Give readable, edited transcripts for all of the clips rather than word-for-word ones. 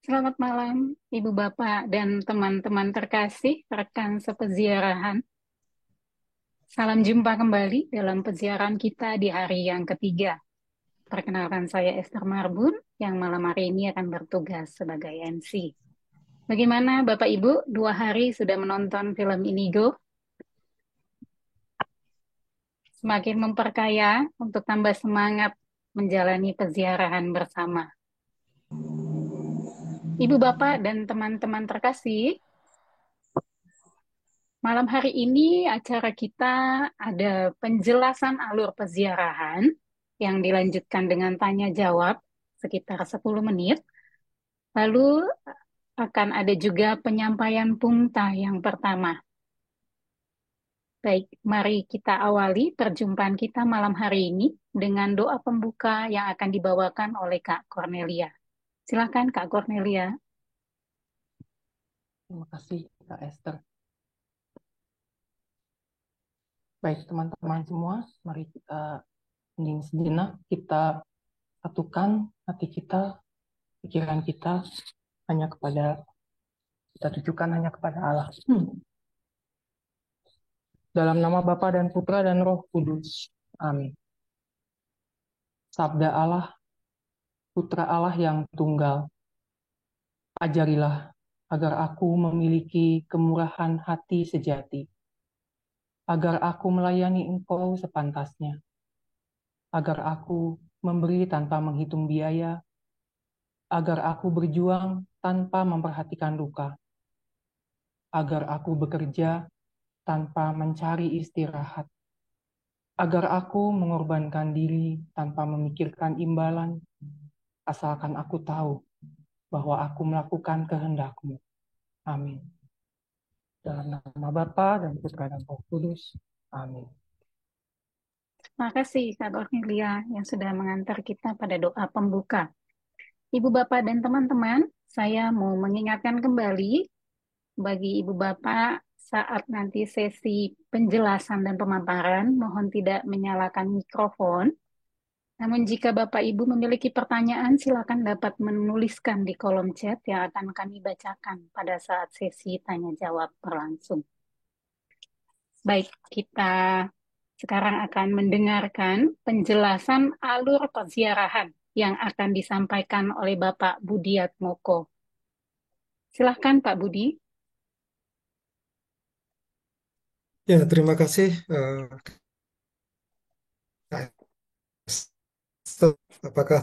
Selamat malam, Ibu Bapak dan teman-teman terkasih, rekan sepeziarahan. Salam jumpa kembali dalam peziarahan kita di hari yang ketiga. Perkenalkan saya Esther Marbun yang malam hari ini akan bertugas sebagai MC. Bagaimana Bapak Ibu, 2 hari sudah menonton film Inigo? Semakin memperkaya untuk tambah semangat menjalani peziarahan bersama. Ibu Bapak dan teman-teman terkasih, malam hari ini acara kita ada penjelasan alur peziarahan yang dilanjutkan dengan tanya jawab sekitar 10 menit. Lalu akan ada juga penyampaian pungta yang pertama. Baik, mari kita awali perjumpaan kita malam hari ini dengan doa pembuka yang akan dibawakan oleh Kak Cornelia. Silakan Kak Cornelia. Terima kasih, Kak Esther. Baik, teman-teman semua, mari kita hening sejenak, kita satukan hati kita, pikiran kita kita tujukan hanya kepada Allah. Dalam nama Bapa dan Putra dan Roh Kudus. Amin. Sabda Allah, Putra Allah yang tunggal, ajarilah agar aku memiliki kemurahan hati sejati, agar aku melayani Engkau sepantasnya, agar aku memberi tanpa menghitung biaya, agar aku berjuang tanpa memperhatikan luka, agar aku bekerja tanpa mencari istirahat, agar aku mengorbankan diri tanpa memikirkan imbalan, asalkan aku tahu bahwa aku melakukan kehendak-Mu. Amin. Dalam nama Bapa dan Putra dan Roh Kudus. Amin. Terima kasih Kak Cornelia yang sudah mengantar kita pada doa pembuka. Ibu Bapak dan teman-teman, saya mau mengingatkan kembali bagi Ibu Bapak saat nanti sesi penjelasan dan pemaparan, mohon tidak menyalakan mikrofon. Namun jika Bapak Ibu memiliki pertanyaan, silakan dapat menuliskan di kolom chat yang akan kami bacakan pada saat sesi tanya jawab berlangsung. Baik, kita sekarang akan mendengarkan penjelasan alur peziarahan yang akan disampaikan oleh Bapak Budiatmoko. Silahkan Pak Budi. Ya, terima kasih. Apakah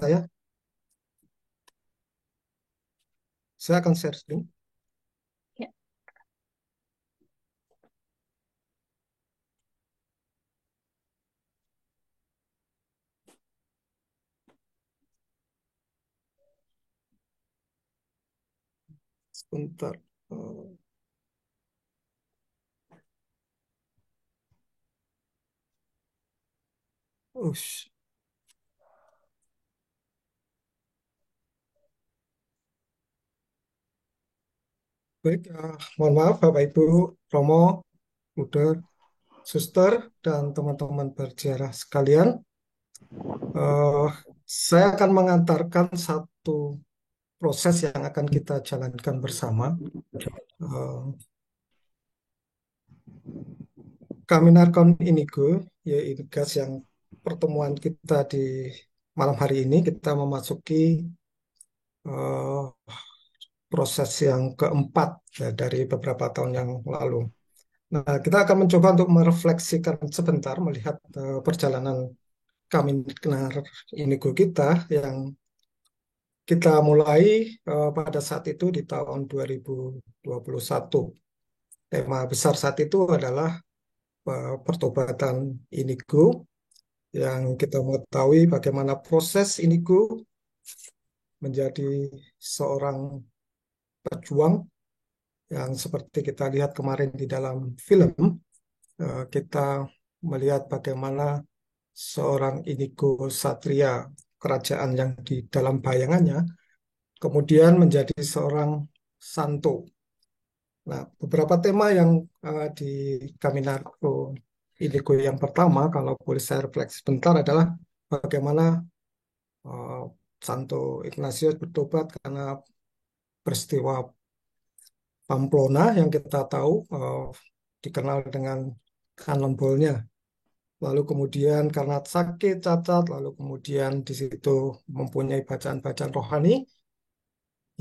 saya akan share screen. Ya, Sebentar. Eh, ush. Baik, mohon maaf Bapak Ibu, Romo, Buder, Suster, dan teman-teman berziarah sekalian. Eh, saya akan mengantarkan satu proses yang akan kita jalankan bersama. Eh, Kaminarkon Inigo, yaitu gas yang pertemuan kita di malam hari ini, kita memasuki eh, proses yang keempat ya, dari beberapa tahun yang lalu. Nah, kita akan mencoba untuk merefleksikan sebentar, melihat perjalanan Kaminar Inigo kita yang kita mulai pada saat itu di tahun 2021. Tema besar saat itu adalah pertobatan Inigo, yang kita mengetahui bagaimana proses Inigo menjadi seorang pejuang yang seperti kita lihat kemarin di dalam film. Kita melihat bagaimana seorang Inigo Satria, kerajaan yang di dalam bayangannya, kemudian menjadi seorang santo. Nah, beberapa tema yang di Kaminarko Inigo yang pertama, kalau boleh saya refleksi sebentar, adalah bagaimana eh, Santo Ignatius bertobat karena peristiwa Pamplona yang kita tahu dikenal dengan Cannonball-nya. Lalu kemudian karena sakit cacat, lalu kemudian di situ mempunyai bacaan-bacaan rohani,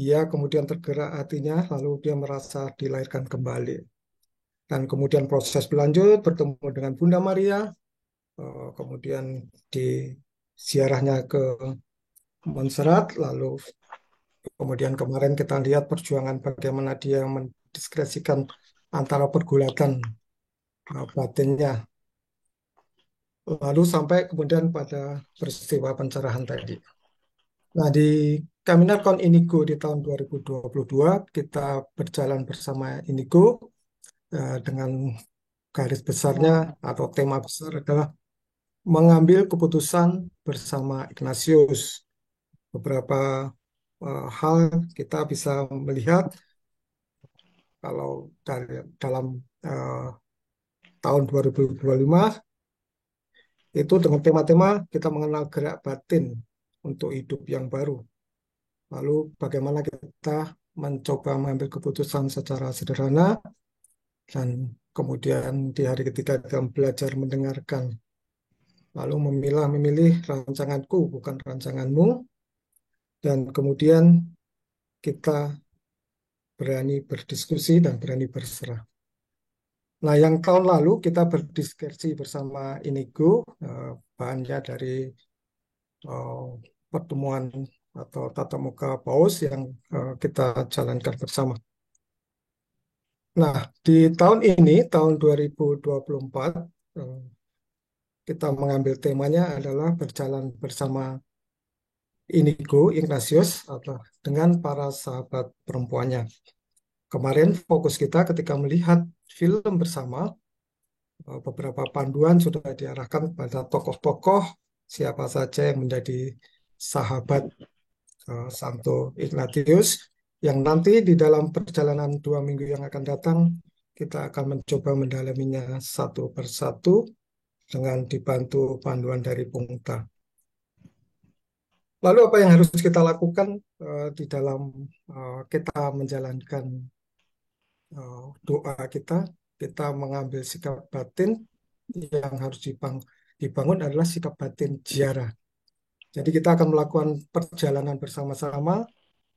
ia kemudian tergerak hatinya, lalu dia merasa dilahirkan kembali. Dan kemudian proses berlanjut, bertemu dengan Bunda Maria, kemudian di ziarahnya ke Montserrat, lalu kemudian kemarin kita lihat perjuangan bagaimana dia mendiskresikan antara pergulatan batinnya, lalu sampai kemudian pada peristiwa pencerahan tadi. Nah, di Caminarcon Inigo di tahun 2022, kita berjalan bersama Inigo dengan garis besarnya atau tema besar adalah mengambil keputusan bersama Ignatius. Beberapa hal kita bisa melihat kalau dalam eh, tahun 2025 itu dengan tema-tema kita mengenal gerak batin untuk hidup yang baru. Lalu bagaimana kita mencoba mengambil keputusan secara sederhana dan kemudian di hari ketiga kita belajar mendengarkan. Lalu memilih rancanganku bukan rancanganmu dan kemudian kita berani berdiskusi dan berani berserah. Nah, yang tahun lalu kita berdiskusi bersama Inigo, bahannya dari eh, pertemuan atau tatap muka paus yang kita jalankan bersama. Nah, di tahun ini, tahun 2024, eh, kita mengambil temanya adalah berjalan bersama Inigo Ignatius atau dengan para sahabat perempuannya. Kemarin fokus kita ketika melihat film bersama, beberapa panduan sudah diarahkan pada tokoh-tokoh siapa saja yang menjadi sahabat Santo Ignatius yang nanti di dalam perjalanan 2 minggu yang akan datang kita akan mencoba mendalaminya satu persatu dengan dibantu panduan dari Pungta. Lalu apa yang harus kita lakukan di dalam kita menjalankan doa kita? Kita mengambil sikap batin yang harus dibangun adalah sikap batin ziarah. Jadi kita akan melakukan perjalanan bersama-sama,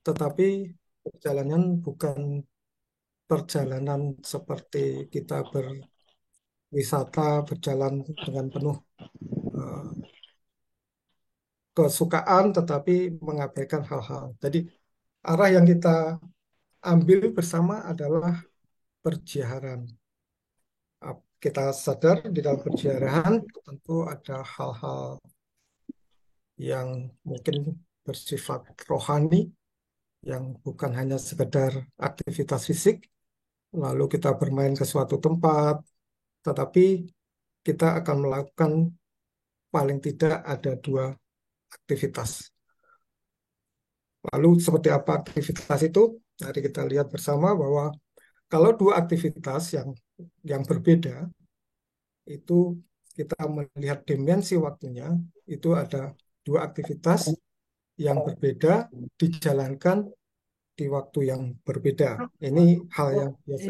tetapi perjalanan bukan perjalanan seperti kita berwisata, berjalan dengan penuh eh, kesukaan, tetapi mengabaikan hal-hal. Jadi arah yang kita ambil bersama adalah perziarahan. Kita sadar di dalam perziarahan tentu ada hal-hal yang mungkin bersifat rohani, yang bukan hanya sekedar aktivitas fisik, lalu kita bermain ke suatu tempat, tetapi kita akan melakukan paling tidak ada 2 aktivitas. Lalu seperti apa aktivitas itu? Mari kita lihat bersama bahwa kalau 2 aktivitas yang berbeda, itu kita melihat dimensi waktunya, itu ada 2 aktivitas yang berbeda dijalankan di waktu yang berbeda. Ini hal yang biasa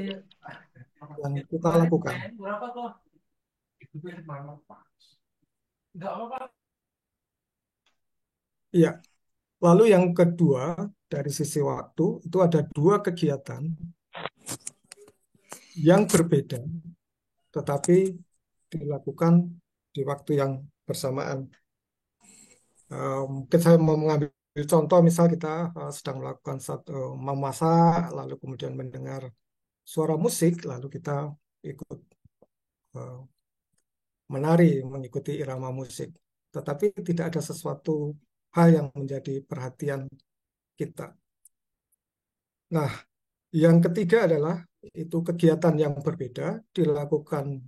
yang kita lakukan. Iya. Lalu yang kedua, dari sisi waktu, itu ada 2 kegiatan yang berbeda, tetapi dilakukan di waktu yang bersamaan. Mungkin saya mau mengambil contoh, misal kita sedang melakukan satu memasak, lalu kemudian mendengar suara musik, lalu kita ikut eh, menari, mengikuti irama musik. Tetapi tidak ada sesuatu hal yang menjadi perhatian kita. Nah, yang ketiga adalah itu kegiatan yang berbeda dilakukan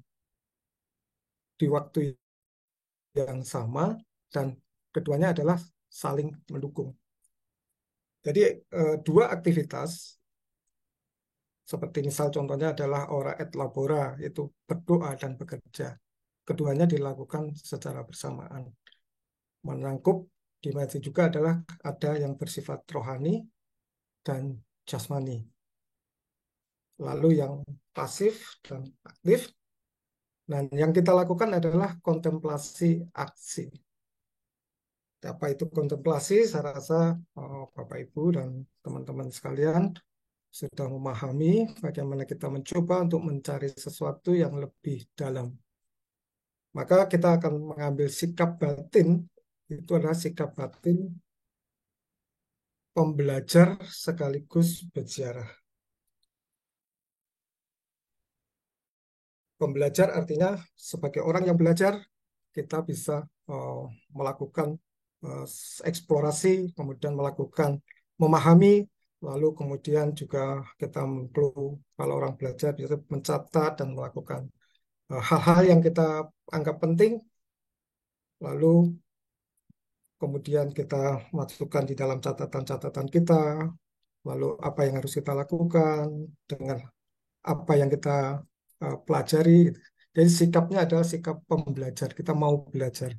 di waktu yang sama dan keduanya adalah saling mendukung. Jadi 2 aktivitas seperti misal contohnya adalah ora et labora, itu berdoa dan bekerja. Keduanya dilakukan secara bersamaan. Menangkup dimensi juga adalah ada yang bersifat rohani dan jasmani. Lalu yang pasif dan aktif. Dan yang kita lakukan adalah kontemplasi aksi. Apa itu kontemplasi? Saya rasa Bapak Ibu dan teman-teman sekalian sudah memahami bagaimana kita mencoba untuk mencari sesuatu yang lebih dalam. Maka kita akan mengambil sikap batin, itu adalah sikap batin pembelajar sekaligus berziarah. Pembelajar artinya sebagai orang yang belajar, kita bisa melakukan eh, eksplorasi, kemudian melakukan memahami, lalu kemudian juga kita perlu, kalau orang belajar bisa mencatat dan melakukan hal-hal yang kita anggap penting, lalu kemudian kita masukkan di dalam catatan-catatan kita, lalu apa yang harus kita lakukan dengan apa yang kita pelajari. Jadi sikapnya adalah sikap pembelajar. Kita mau belajar,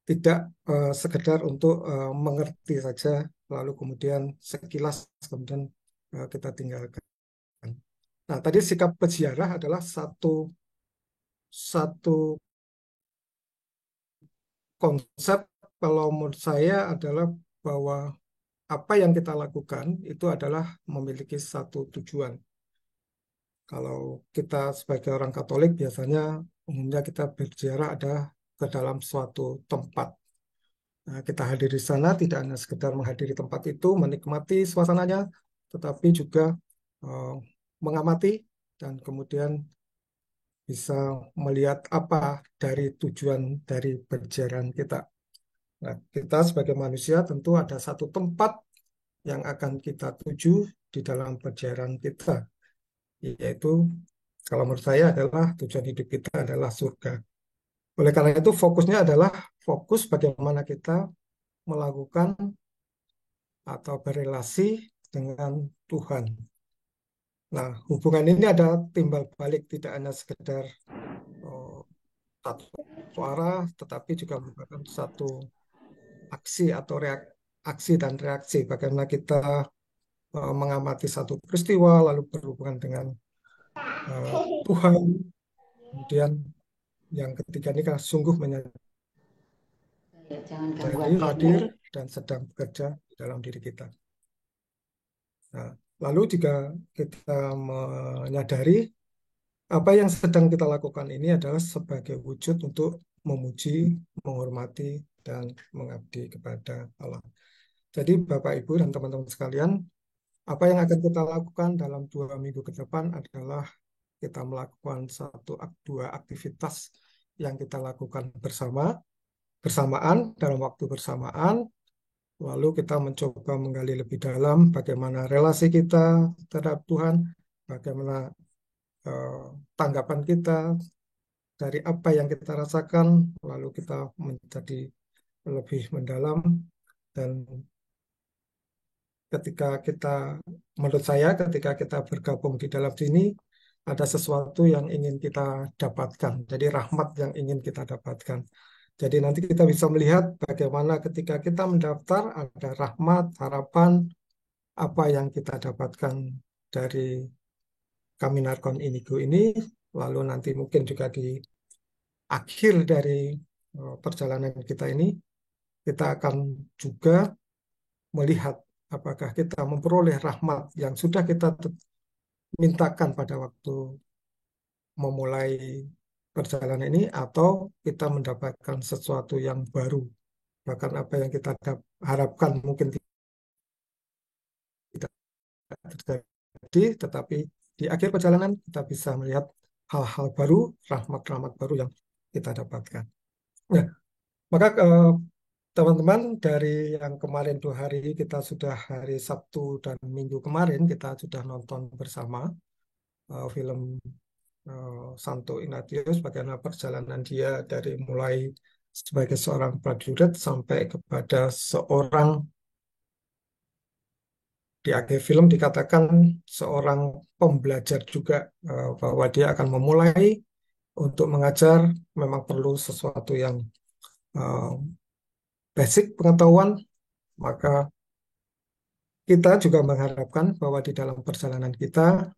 tidak sekedar untuk mengerti saja, lalu kemudian sekilas kemudian kita tinggalkan. Nah, tadi sikap peziarah adalah satu satu konsep kalau menurut saya adalah bahwa apa yang kita lakukan itu adalah memiliki satu tujuan. Kalau kita sebagai orang Katolik biasanya umumnya kita berziarah ada ke dalam suatu tempat. Nah, kita hadir di sana tidak hanya sekedar menghadiri tempat itu, menikmati suasananya, tetapi juga eh, mengamati dan kemudian bisa melihat apa dari tujuan dari perjalanan kita. Nah, kita sebagai manusia tentu ada satu tempat yang akan kita tuju di dalam perjalanan kita, yaitu kalau menurut saya adalah tujuan hidup kita adalah surga. Oleh karena itu fokusnya adalah fokus bagaimana kita melakukan atau berelasi dengan Tuhan. Nah, hubungan ini ada timbal balik, tidak hanya sekedar oh, satu arah, tetapi juga merupakan satu aksi atau aksi dan reaksi. Bagaimana kita mengamati satu peristiwa, lalu berhubungan dengan eh, Tuhan. Kemudian yang ketiga ini kan sungguh Ya, jangan ganggu menyadari, adikmu. hadir, dan sedang bekerja di dalam diri kita. Nah, lalu jika kita menyadari apa yang sedang kita lakukan ini adalah sebagai wujud untuk memuji, menghormati, dan mengabdi kepada Allah. Jadi Bapak, Ibu, dan teman-teman sekalian, apa yang akan kita lakukan dalam 2 minggu ke depan adalah kita melakukan dua aktivitas yang kita lakukan bersamaan, dalam waktu bersamaan, lalu kita mencoba menggali lebih dalam bagaimana relasi kita terhadap Tuhan, bagaimana eh, tanggapan kita dari apa yang kita rasakan, lalu kita menjadi lebih mendalam, dan ketika kita, menurut saya, ketika kita bergabung di dalam sini, ada sesuatu yang ingin kita dapatkan. Jadi rahmat yang ingin kita dapatkan. Jadi nanti kita bisa melihat bagaimana ketika kita mendaftar, ada rahmat, harapan, apa yang kita dapatkan dari Kaminarkon Indigo ini, lalu nanti mungkin juga di akhir dari perjalanan kita ini, kita akan juga melihat apakah kita memperoleh rahmat yang sudah kita mintakan pada waktu memulai perjalanan ini, atau kita mendapatkan sesuatu yang baru. Bahkan apa yang kita harapkan mungkin tidak terjadi, tetapi di akhir perjalanan kita bisa melihat hal-hal baru, rahmat-rahmat baru yang kita dapatkan. Nah, maka teman-teman, dari yang kemarin 2 hari kita sudah hari Sabtu dan Minggu kemarin kita sudah nonton bersama film Santo Ignatius, bagaimana perjalanan dia dari mulai sebagai seorang prajurit sampai kepada seorang, di akhir film dikatakan seorang pembelajar juga, bahwa dia akan memulai untuk mengajar memang perlu sesuatu yang uh, basic pengetahuan, maka kita juga mengharapkan bahwa di dalam perjalanan kita,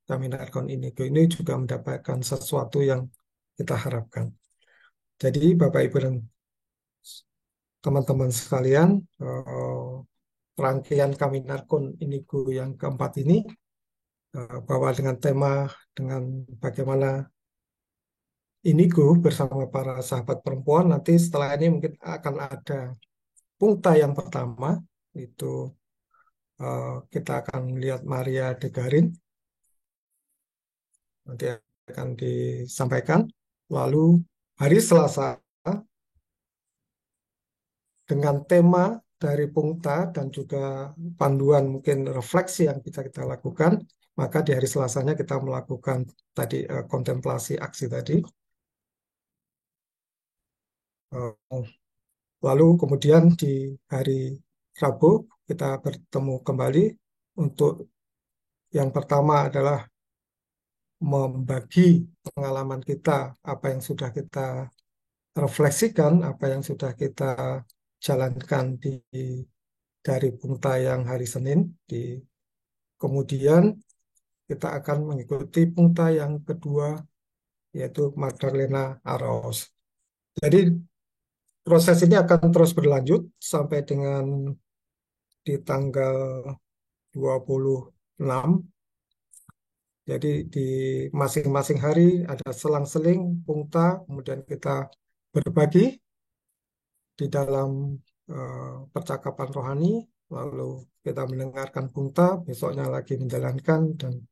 Kaminarkon ini juga mendapatkan sesuatu yang kita harapkan. Jadi Bapak Ibu dan teman-teman sekalian, rangkaian Kaminarkon Inigo yang keempat ini bahwa dengan tema dengan bagaimana Inigo bersama para sahabat perempuan, nanti setelah ini mungkin akan ada pungta yang pertama, itu kita akan melihat Maria de Garin, nanti akan disampaikan. Lalu hari Selasa dengan tema dari pungta dan juga panduan mungkin refleksi yang bisa kita lakukan, maka di hari Selasanya kita melakukan tadi kontemplasi aksi tadi. Eh, Lalu kemudian di hari Rabu kita bertemu kembali untuk yang pertama adalah membagi pengalaman kita, apa yang sudah kita refleksikan, apa yang sudah kita jalankan dari Bungta yang hari Senin. Kemudian kita akan mengikuti Bungta yang kedua, yaitu Magdalena Araos. Jadi proses ini akan terus berlanjut sampai dengan di tanggal 26. Jadi di masing-masing hari ada selang-seling Bungta, kemudian kita berbagi di dalam percakapan rohani, lalu kita mendengarkan Bungta, besoknya lagi menjalankan, dan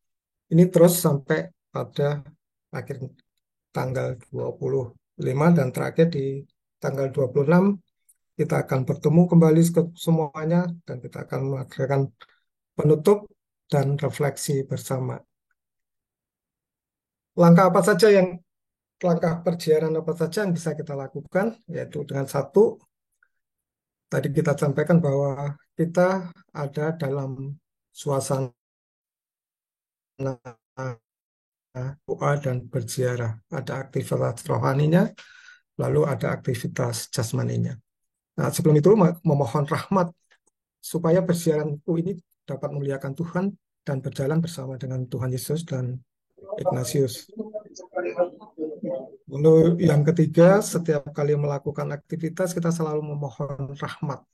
ini terus sampai pada akhir tanggal 25 dan terakhir di tanggal 26 kita akan bertemu kembali ke semuanya dan kita akan mengadakan penutup dan refleksi bersama. Langkah apa saja yang langkah perjalanan apa saja yang bisa kita lakukan, yaitu dengan satu, tadi kita sampaikan bahwa kita ada dalam suasana doa dan berziarah. Ada aktivitas rohaninya, lalu ada aktivitas jasmaninya. Nah, sebelum itu memohon rahmat supaya perziarahanku ini dapat memuliakan Tuhan dan berjalan bersama dengan Tuhan Yesus dan Ignatius. Lalu yang ketiga, setiap kali melakukan aktivitas kita selalu memohon rahmat.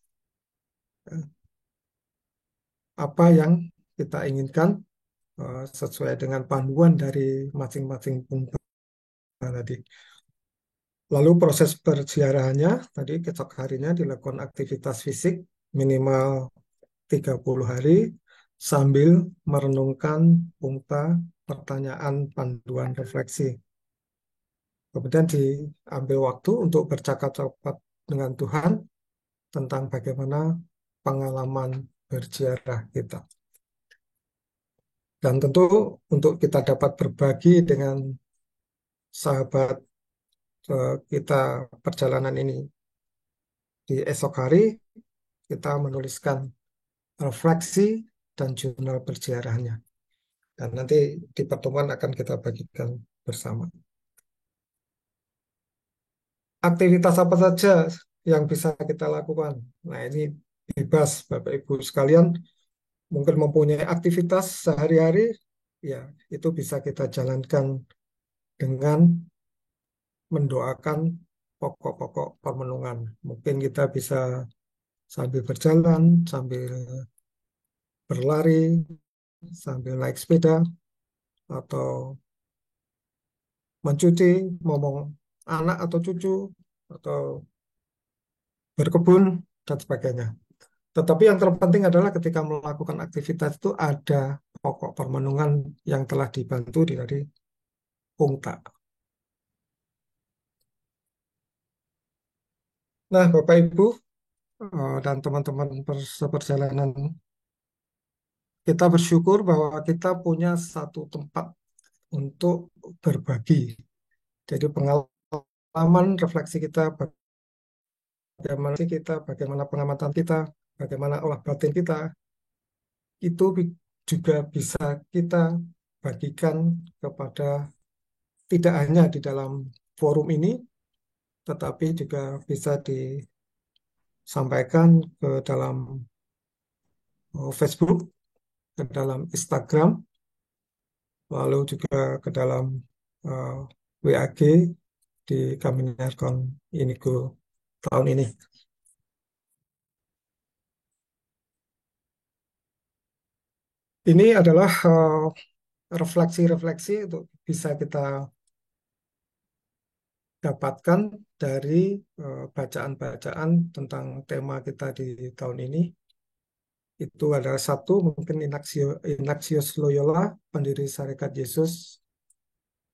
Apa yang kita inginkan sesuai dengan panduan dari masing-masing punta tadi. Lalu proses perziarahannya, tadi esok harinya dilakukan aktivitas fisik minimal 30 hari sambil merenungkan punta pertanyaan panduan refleksi. Kemudian diambil waktu untuk bercakap-cakap dengan Tuhan tentang bagaimana pengalaman berziarah kita. Dan tentu untuk kita dapat berbagi dengan sahabat kita perjalanan ini di esok hari, kita menuliskan refleksi dan jurnal berziarahnya. Dan nanti di pertemuan akan kita bagikan bersama. Aktivitas apa saja yang bisa kita lakukan? Nah, ini bebas Bapak Ibu sekalian, mungkin mempunyai aktivitas sehari-hari, ya itu bisa kita jalankan dengan mendoakan pokok-pokok permenungan. Mungkin kita bisa sambil berjalan, sambil berlari, sambil naik sepeda, atau mencuci, ngomong anak atau cucu, atau berkebun, dan sebagainya. Tetapi yang terpenting adalah ketika melakukan aktivitas itu ada pokok permenungan yang telah dibantu dari Pungta. Nah, Bapak Ibu dan teman-teman seperjalanan, kita bersyukur bahwa kita punya satu tempat untuk berbagi. Jadi pengalaman refleksi kita, bagaimana pengamatan kita, bagaimana olah batin kita, itu juga bisa kita bagikan kepada tidak hanya di dalam forum ini, tetapi juga bisa disampaikan ke dalam Facebook, ke dalam Instagram, lalu juga ke dalam eh, WAG di Kaminarkon Inigo tahun ini. Ini adalah refleksi-refleksi untuk bisa kita dapatkan dari bacaan-bacaan tentang tema kita di tahun ini. Itu adalah satu, mungkin Ignatius Loyola, pendiri Sarekat Yesus,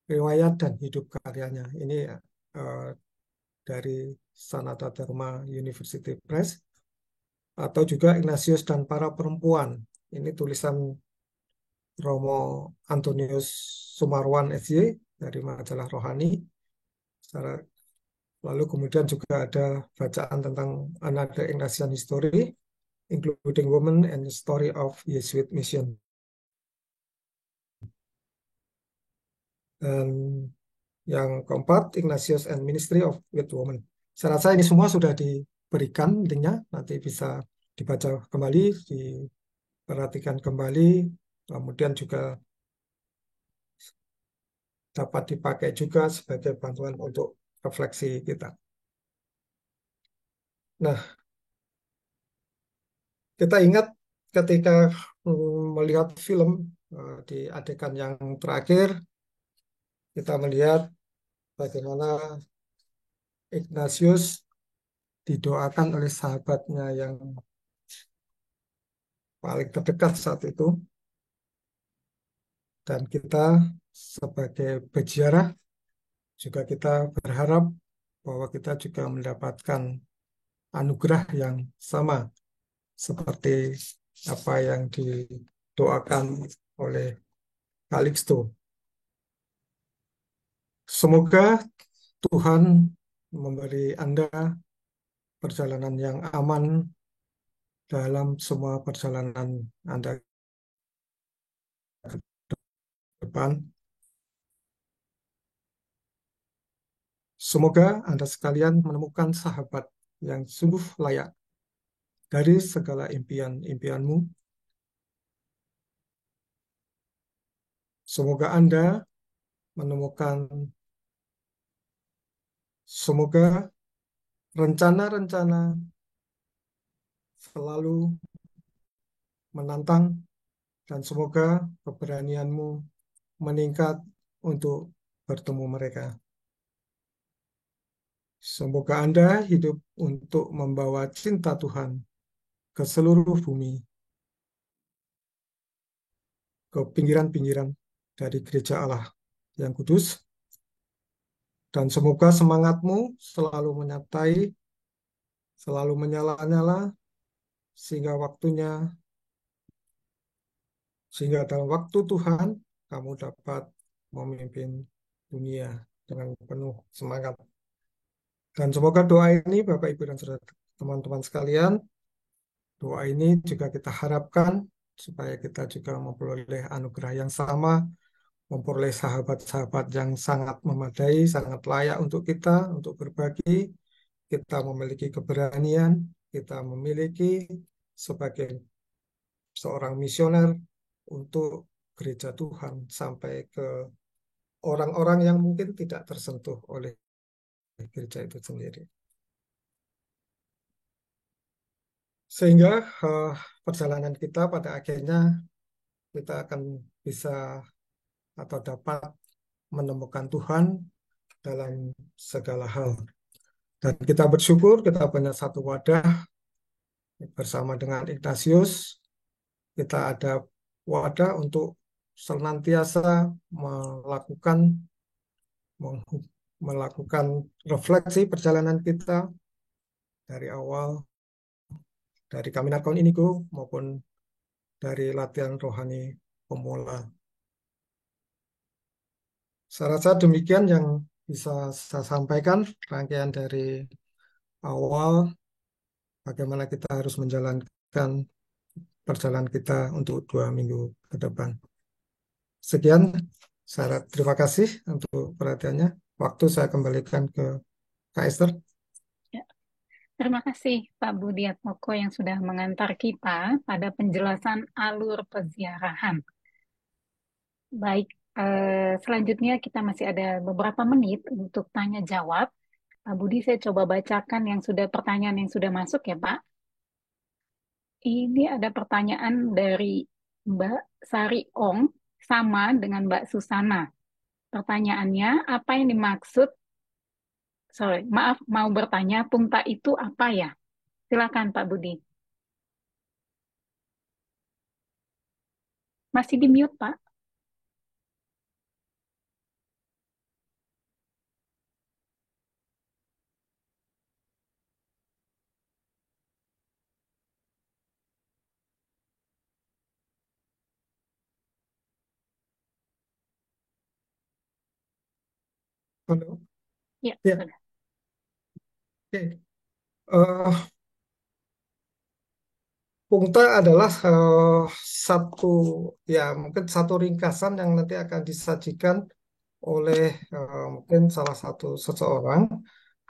riwayat dan hidup karyanya. Ini eh, dari Sanata Dharma University Press, atau juga Ignatius dan para perempuan. Ini tulisan Romo Antonius Sumarwan SY dari majalah Rohani. Lalu kemudian juga ada bacaan tentang Another Ignatian History, including Women and the Story of Jesuit Mission. Dan yang keempat, Ignatius and Ministry of With Women. Saya rasa ini semua sudah diberikan linknya, nanti bisa dibaca kembali, diperhatikan kembali, kemudian juga dapat dipakai juga sebagai bantuan untuk refleksi kita. Nah, kita ingat ketika melihat film di adegan yang terakhir, kita melihat bagaimana Ignatius didoakan oleh sahabatnya yang paling terdekat saat itu, dan kita sebagai peziarah juga kita berharap bahwa kita juga mendapatkan anugerah yang sama seperti apa yang didoakan oleh Calixto. Semoga Tuhan memberi Anda perjalanan yang aman dalam semua perjalanan Anda ke depan. Semoga Anda sekalian menemukan sahabat yang sungguh layak dari segala impian-impianmu. Semoga Anda menemukan, semoga rencana-rencana selalu menantang, dan semoga keberanianmu meningkat untuk bertemu mereka. Semoga Anda hidup untuk membawa cinta Tuhan ke seluruh bumi, ke pinggiran-pinggiran dari gereja Allah yang kudus, dan semoga semangatmu selalu menyertai, selalu menyala-nyala, sehingga dalam waktu Tuhan kamu dapat memimpin dunia dengan penuh semangat. Dan semoga doa ini, Bapak, Ibu, dan saudara teman-teman sekalian, doa ini juga kita harapkan supaya kita juga memperoleh anugerah yang sama, memperoleh sahabat-sahabat yang sangat memadai, sangat layak untuk kita, untuk berbagi. Kita memiliki keberanian, kita memiliki sebagai seorang misioner untuk gereja Tuhan sampai ke orang-orang yang mungkin tidak tersentuh oleh gereja itu sendiri. Sehingga eh, perjalanan kita pada akhirnya kita akan bisa atau dapat menemukan Tuhan dalam segala hal. Dan kita bersyukur kita punya satu wadah bersama dengan Ignatius. Kita ada wadah untuk senantiasa melakukan melakukan refleksi perjalanan kita dari awal, dari Kaminarkon Inigo maupun dari latihan rohani pemula. Saya rasa demikian yang bisa saya sampaikan, rangkaian dari awal bagaimana kita harus menjalankan perjalanan kita untuk 2 minggu ke depan. Sekian, saya terima kasih untuk perhatiannya. Waktu saya kembalikan ke Kak Esther. Ya. Terima kasih Pak Budi Atmoko yang sudah mengantar kita pada penjelasan alur peziarahan. Baik, selanjutnya kita masih ada beberapa menit untuk tanya jawab. Pak Budi, saya coba bacakan yang sudah pertanyaan yang sudah masuk ya, Pak. Ini ada pertanyaan dari Mbak Sari Ong sama dengan Mbak Susana. Pertanyaannya, apa yang dimaksud, sorry, maaf, mau bertanya, punta itu apa ya? Silakan Pak Budi. Masih di mute, Pak. Halo. Ya, Ya, sudah. oke. Pungta adalah satu, ya mungkin satu ringkasan yang nanti akan disajikan oleh mungkin salah satu seseorang.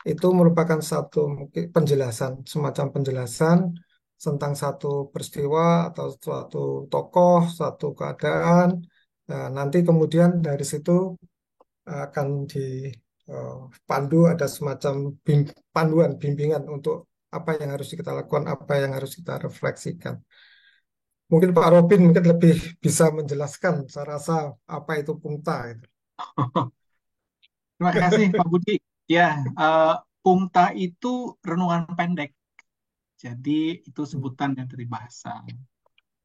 Itu merupakan satu mungkin penjelasan, semacam penjelasan tentang satu peristiwa atau suatu tokoh, suatu keadaan. Nah, nanti kemudian dari situ akan dipandu, ada semacam panduan, bimbingan untuk apa yang harus kita lakukan, apa yang harus kita refleksikan. Mungkin Pak Robin mungkin lebih bisa menjelaskan, saya rasa apa itu pungta itu. Terima kasih Pak Budi. Ya, eh, Pungta itu renungan pendek. Jadi itu sebutan yang dari bahasa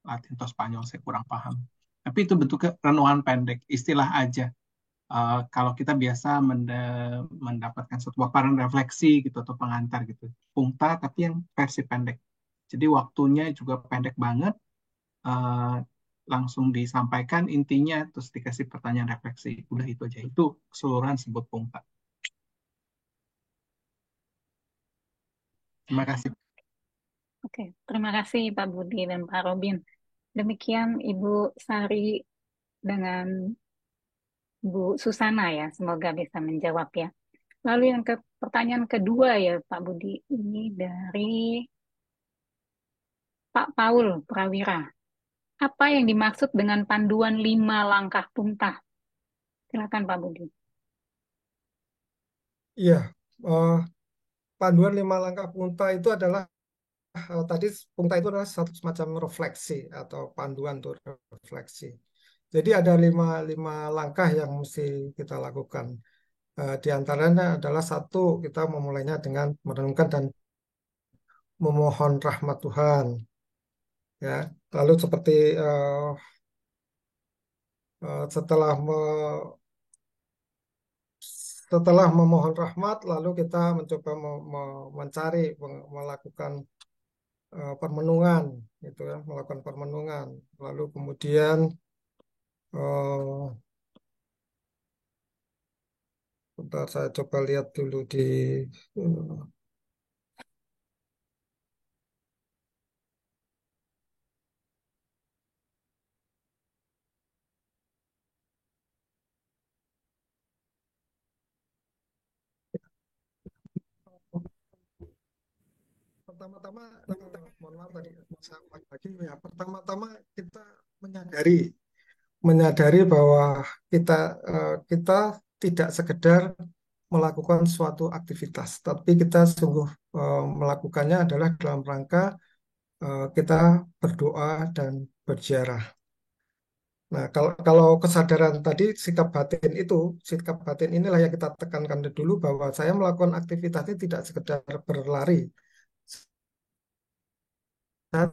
Latin atau Spanyol, saya kurang paham. Tapi itu bentuknya renungan pendek, istilah aja. Kalau kita biasa mendapatkan suatu paparan refleksi gitu atau pengantar gitu. Pungta tapi yang versi pendek. Jadi waktunya juga pendek banget, eh, langsung disampaikan intinya, terus dikasih pertanyaan refleksi. Udah itu aja. Itu keseluruhan sebut Pungta. Terima kasih. Oke, terima kasih Pak Budi dan Pak Robin. Demikian Ibu Sari dengan Bu Susana ya, semoga bisa menjawab ya. Lalu yang pertanyaan kedua ya Pak Budi, ini dari Pak Paul Prawira. Apa yang dimaksud dengan panduan 5 langkah puntah? Silakan Pak Budi. Iya, eh, panduan 5 langkah Punta itu adalah tadi Punta itu adalah satu semacam refleksi atau panduan untuk refleksi. Jadi ada lima langkah yang mesti kita lakukan. Di antaranya adalah satu, kita memulainya dengan merenungkan dan memohon rahmat Tuhan. Ya, lalu seperti setelah setelah memohon rahmat, lalu kita mencoba mencari, melakukan permenungan, gitu ya, melakukan permenungan. Lalu kemudian eh, bentar saya coba lihat dulu di eh, pertama-tama, mohon maaf tadi saya ulangi lagi ya. Pertama-tama kita menyadari, bahwa kita kita tidak sekedar melakukan suatu aktivitas, tapi kita sungguh melakukannya adalah dalam rangka kita berdoa dan berziarah. Nah, kalau kesadaran tadi, sikap batin inilah yang kita tekankan dulu, bahwa saya melakukan aktivitas ini tidak sekedar berlari, saya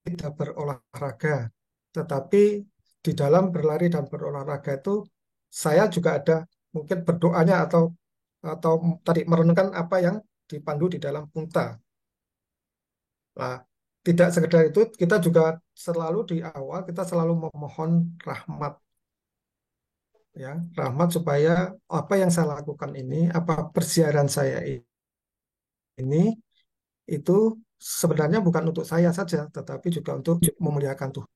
tidak berolahraga, tetapi di dalam berlari dan berolahraga itu saya juga ada mungkin berdoanya, atau tadi merenungkan apa yang dipandu di dalam punta. Nah, tidak sekedar itu, kita juga selalu di awal kita selalu memohon rahmat, ya, rahmat supaya apa yang saya lakukan ini, apa persiaran saya ini itu sebenarnya bukan untuk saya saja, tetapi juga untuk memuliakan Tuhan.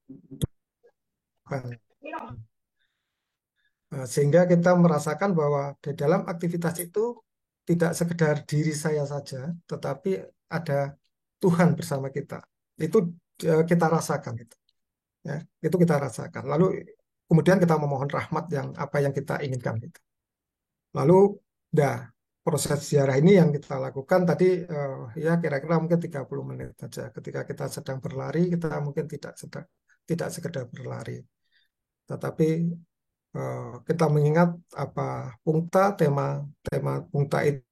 Sehingga kita merasakan bahwa di dalam aktivitas itu tidak sekedar diri saya saja, tetapi ada Tuhan bersama kita. Itu kita rasakan itu, ya. Itu kita rasakan. Lalu kemudian kita memohon rahmat yang apa yang kita inginkan itu. Lalu dah proses ziarah ini yang kita lakukan tadi ya kira-kira mungkin 30 menit saja. Ketika kita sedang berlari, kita mungkin tidak sekedar berlari, tetapi kita mengingat apa Pungta, tema tema Pungta itu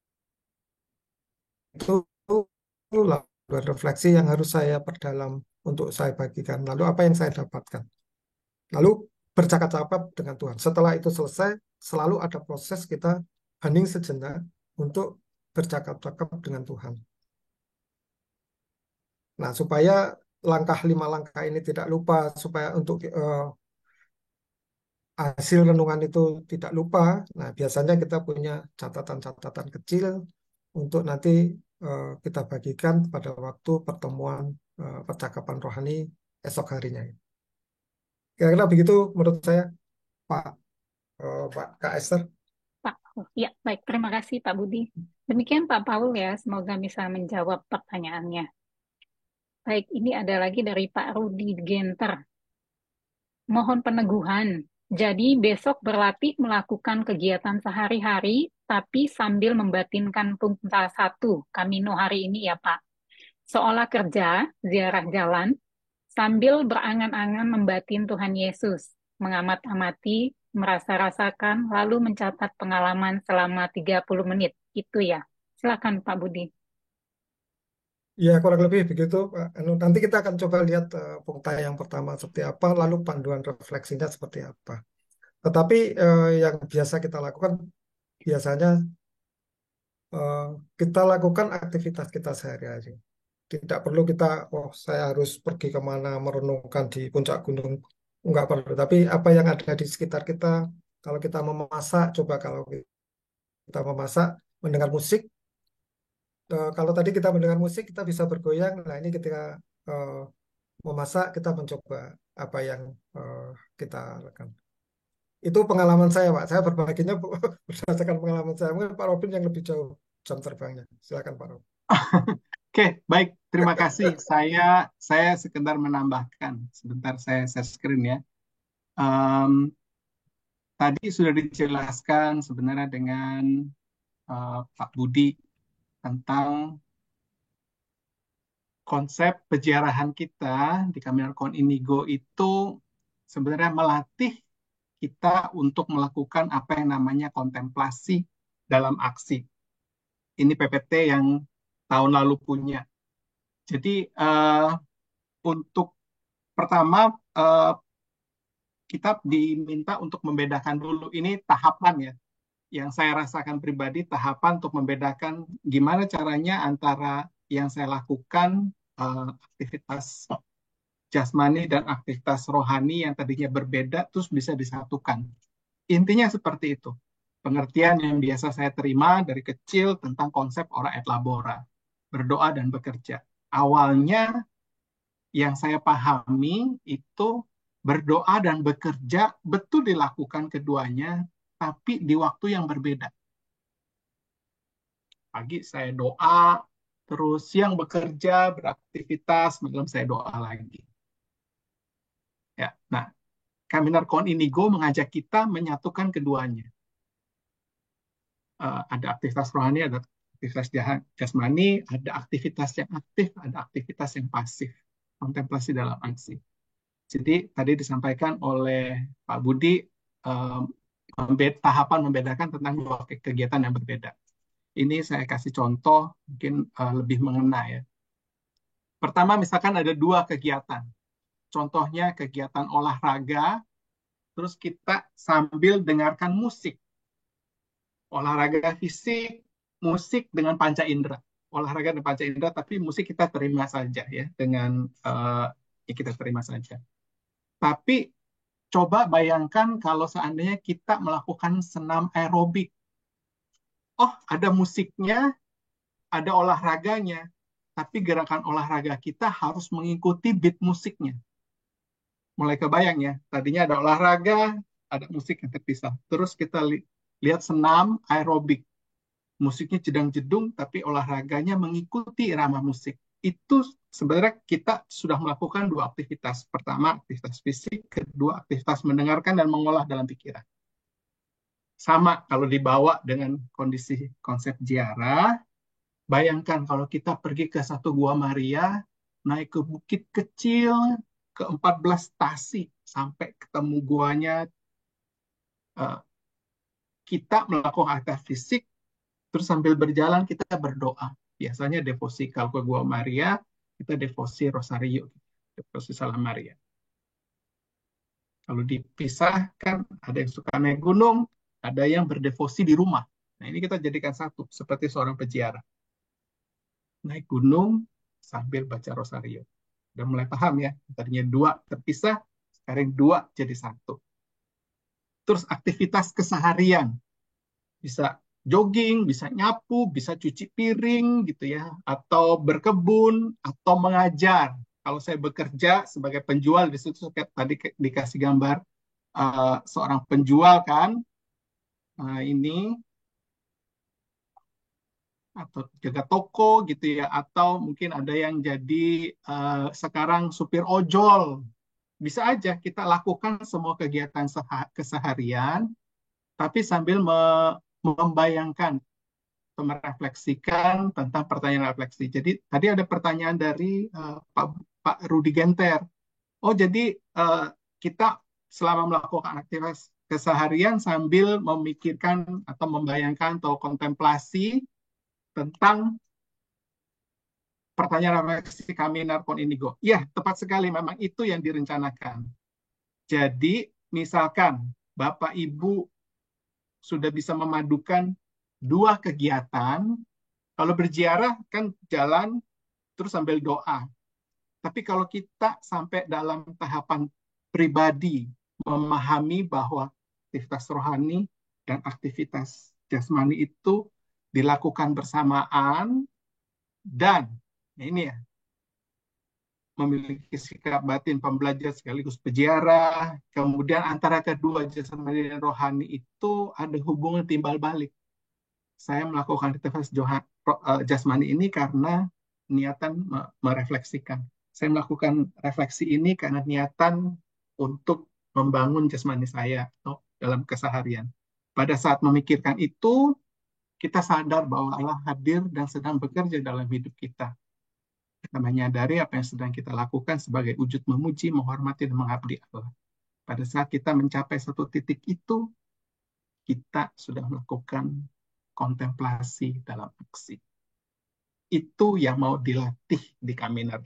lalu refleksi yang harus saya perdalam untuk saya bagikan. Lalu apa yang saya dapatkan? Lalu bercakap-cakap dengan Tuhan. Setelah itu selesai, selalu ada proses kita hening sejenak untuk bercakap-cakap dengan Tuhan. Nah, supaya lima langkah ini tidak lupa, supaya untuk hasil renungan itu tidak lupa. Nah, biasanya kita punya catatan-catatan kecil untuk nanti kita bagikan pada waktu pertemuan percakapan rohani esok harinya. Kira-kira begitu menurut saya, Pak Kak Esther. Pak, ya baik, terima kasih Pak Budi. Demikian Pak Paul ya, semoga bisa menjawab pertanyaannya. Baik, ini ada lagi dari Pak Rudi Genter. Mohon peneguhan. Jadi besok berlatih melakukan kegiatan sehari-hari, tapi sambil membatinkan Pungta 1, Kamino hari ini ya Pak. Seolah kerja, ziarah jalan, sambil berangan-angan membatin Tuhan Yesus, mengamat-amati, merasa-rasakan, lalu mencatat pengalaman selama 30 menit. Itu ya. Silakan Pak Budi. Ya, kurang lebih begitu, Pak. Nanti kita akan coba lihat Pungta yang pertama seperti apa, lalu panduan refleksinya seperti apa. Tetapi yang biasa kita lakukan, biasanya eh, kita lakukan aktivitas kita sehari-hari. Tidak perlu kita, oh saya harus pergi kemana merenungkan di puncak gunung. Enggak perlu. Tapi apa yang ada di sekitar kita, kalau kita memasak, coba kalau kita memasak, mendengar musik. Kalau tadi kita mendengar musik, kita bisa bergoyang. Nah ini ketika eh, memasak, kita mencoba apa yang eh, kita lakukan. Itu pengalaman saya, Pak. Saya berbaginya berdasarkan pengalaman saya. Mungkin Pak Robin yang lebih jauh jam terbangnya. Silakan Pak Robin. Oke, baik. Terima kasih. Saya sekedar menambahkan. Sebentar saya share screen ya. Em, Tadi sudah dijelaskan sebenarnya dengan Pak Budi tentang konsep peziarahan kita di Kaminarkon Indigo itu sebenarnya melatih kita untuk melakukan apa yang namanya kontemplasi dalam aksi. Ini PPT yang tahun lalu punya. Jadi untuk pertama kita diminta untuk membedakan dulu ini tahapan ya. Yang saya rasakan pribadi tahapan untuk membedakan gimana caranya antara yang saya lakukan aktivitas jasmani dan aktivitas rohani yang tadinya berbeda terus bisa disatukan. Intinya seperti itu. Pengertian yang biasa saya terima dari kecil tentang konsep ora et labora, berdoa dan bekerja. Awalnya yang saya pahami itu berdoa dan bekerja betul dilakukan keduanya, tapi di waktu yang berbeda. Pagi saya doa, terus siang bekerja, beraktivitas, malam saya doa lagi. Ya, nah, Kaminarkon Indigo mengajak kita menyatukan keduanya. Ada aktivitas rohani, ada aktivitas jasmani, ada aktivitas yang aktif, ada aktivitas yang pasif. Kontemplasi dalam aksi. Jadi tadi disampaikan oleh Pak Budi tahapan membedakan tentang dua kegiatan yang berbeda. Ini saya kasih contoh mungkin lebih mengena ya. Pertama misalkan ada dua kegiatan. Contohnya kegiatan olahraga, terus kita sambil dengarkan musik. Olahraga fisik, musik dengan panca indera. Olahraga dengan panca indera, tapi musik kita terima saja ya dengan kita terima saja. Tapi coba bayangkan kalau seandainya kita melakukan senam aerobik. Oh, ada musiknya, ada olahraganya, tapi gerakan olahraga kita harus mengikuti beat musiknya. Mulai kebayang ya, tadinya ada olahraga, ada musik yang terpisah. Terus kita lihat senam aerobik. musiknya jedang-jedung, tapi olahraganya mengikuti irama musik. Itu sebenarnya kita sudah melakukan dua aktivitas. Pertama, aktivitas fisik. Kedua, aktivitas mendengarkan dan mengolah dalam pikiran. Sama kalau dibawa dengan kondisi konsep ziarah, bayangkan kalau kita pergi ke satu gua Maria, naik ke bukit kecil, ke 14 Tasik, sampai ketemu guanya, eh, kita melakukan aktivitas fisik, terus sambil berjalan kita berdoa. Biasanya devosi kalau ke Gua Maria, kita devosi Rosario, devosi Salam Maria. Kalau dipisahkan, ada yang suka naik gunung, ada yang berdevosi di rumah. Nah ini kita jadikan satu, seperti seorang peziarah. Naik gunung sambil baca Rosario. Udah mulai paham ya, tadinya dua terpisah, sekarang dua jadi satu. Terus aktivitas keseharian, bisa jogging, bisa nyapu, bisa cuci piring gitu ya, atau berkebun, atau mengajar. Kalau saya bekerja sebagai penjual di situ kayak tadi dikasih gambar seorang penjual kan, ini atau jaga toko gitu ya, atau mungkin ada yang jadi sekarang supir ojol. Bisa aja kita lakukan semua kegiatan keseharian, tapi sambil membayangkan merefleksikan tentang pertanyaan refleksi. Jadi tadi ada pertanyaan dari Pak Rudi Genter. Oh jadi kita selama melakukan aktivitas keseharian sambil memikirkan atau membayangkan atau kontemplasi tentang pertanyaan refleksi Kaminar Pon Indigo. Ya, tepat sekali memang itu yang direncanakan. Jadi misalkan Bapak Ibu sudah bisa memadukan dua kegiatan. Kalau berziarah kan jalan terus sambil doa. Tapi kalau kita sampai dalam tahapan pribadi memahami bahwa aktivitas rohani dan aktivitas jasmani itu dilakukan bersamaan dan ini ya memiliki sikap batin pembelajar sekaligus peziarah, kemudian antara kedua jasmani dan rohani itu ada hubungan timbal balik. Saya melakukan aktivitas jasmani ini karena niatan merefleksikan. Saya melakukan refleksi ini karena niatan untuk membangun jasmani saya atau dalam keseharian. Pada saat memikirkan itu, kita sadar bahwa Allah hadir dan sedang bekerja dalam hidup kita. Kita menyadari apa yang sedang kita lakukan sebagai wujud memuji, menghormati, dan mengabdi Allah. Pada saat kita mencapai satu titik itu, kita sudah melakukan kontemplasi dalam aksi. Itu yang mau dilatih di Kaminar.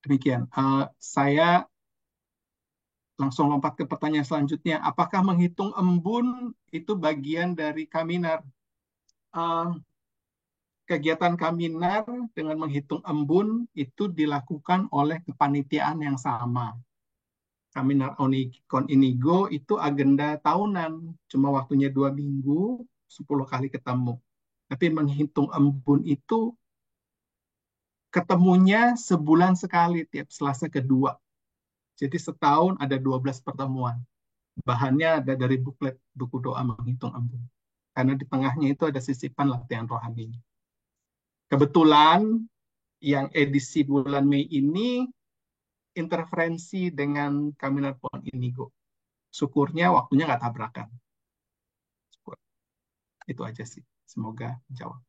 Demikian. Saya langsung lompat ke pertanyaan selanjutnya. Apakah menghitung embun itu bagian dari Kaminar? Kegiatan Kaminar dengan menghitung embun itu dilakukan oleh kepanitiaan yang sama. Kaminar Kon Inigo itu agenda tahunan, cuma waktunya 2 minggu, 10 kali ketemu. Tapi menghitung embun itu ketemunya sebulan sekali tiap Selasa kedua. Jadi setahun ada 12 pertemuan. Bahannya ada dari buklet buku doa menghitung embun. Karena di tengahnya itu ada sisipan latihan rohani. Kebetulan yang edisi bulan Mei ini interferensi dengan Kaminar Pon Inigo. Syukurnya waktunya nggak tabrakan. Syukur. Itu aja sih. Semoga jawab.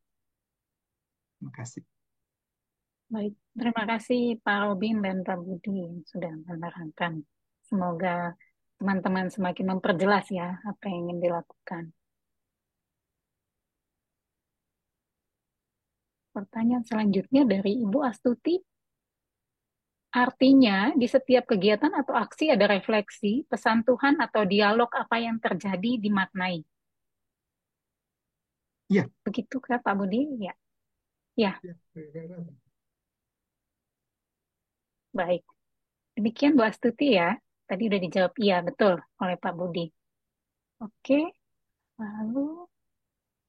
Terima kasih. Baik, terima kasih Pak Robin dan Pak Budi yang sudah menerangkan. Semoga teman-teman semakin memperjelas ya apa yang ingin dilakukan. Pertanyaan selanjutnya dari Ibu Astuti. Artinya, di setiap kegiatan atau aksi ada refleksi, pesan Tuhan atau dialog apa yang terjadi dimaknai. Iya. Begitu kah Pak Budi? Ya. Ya, baik. Demikian Bu Astuti ya. Tadi udah dijawab iya, betul oleh Pak Budi. Oke, lalu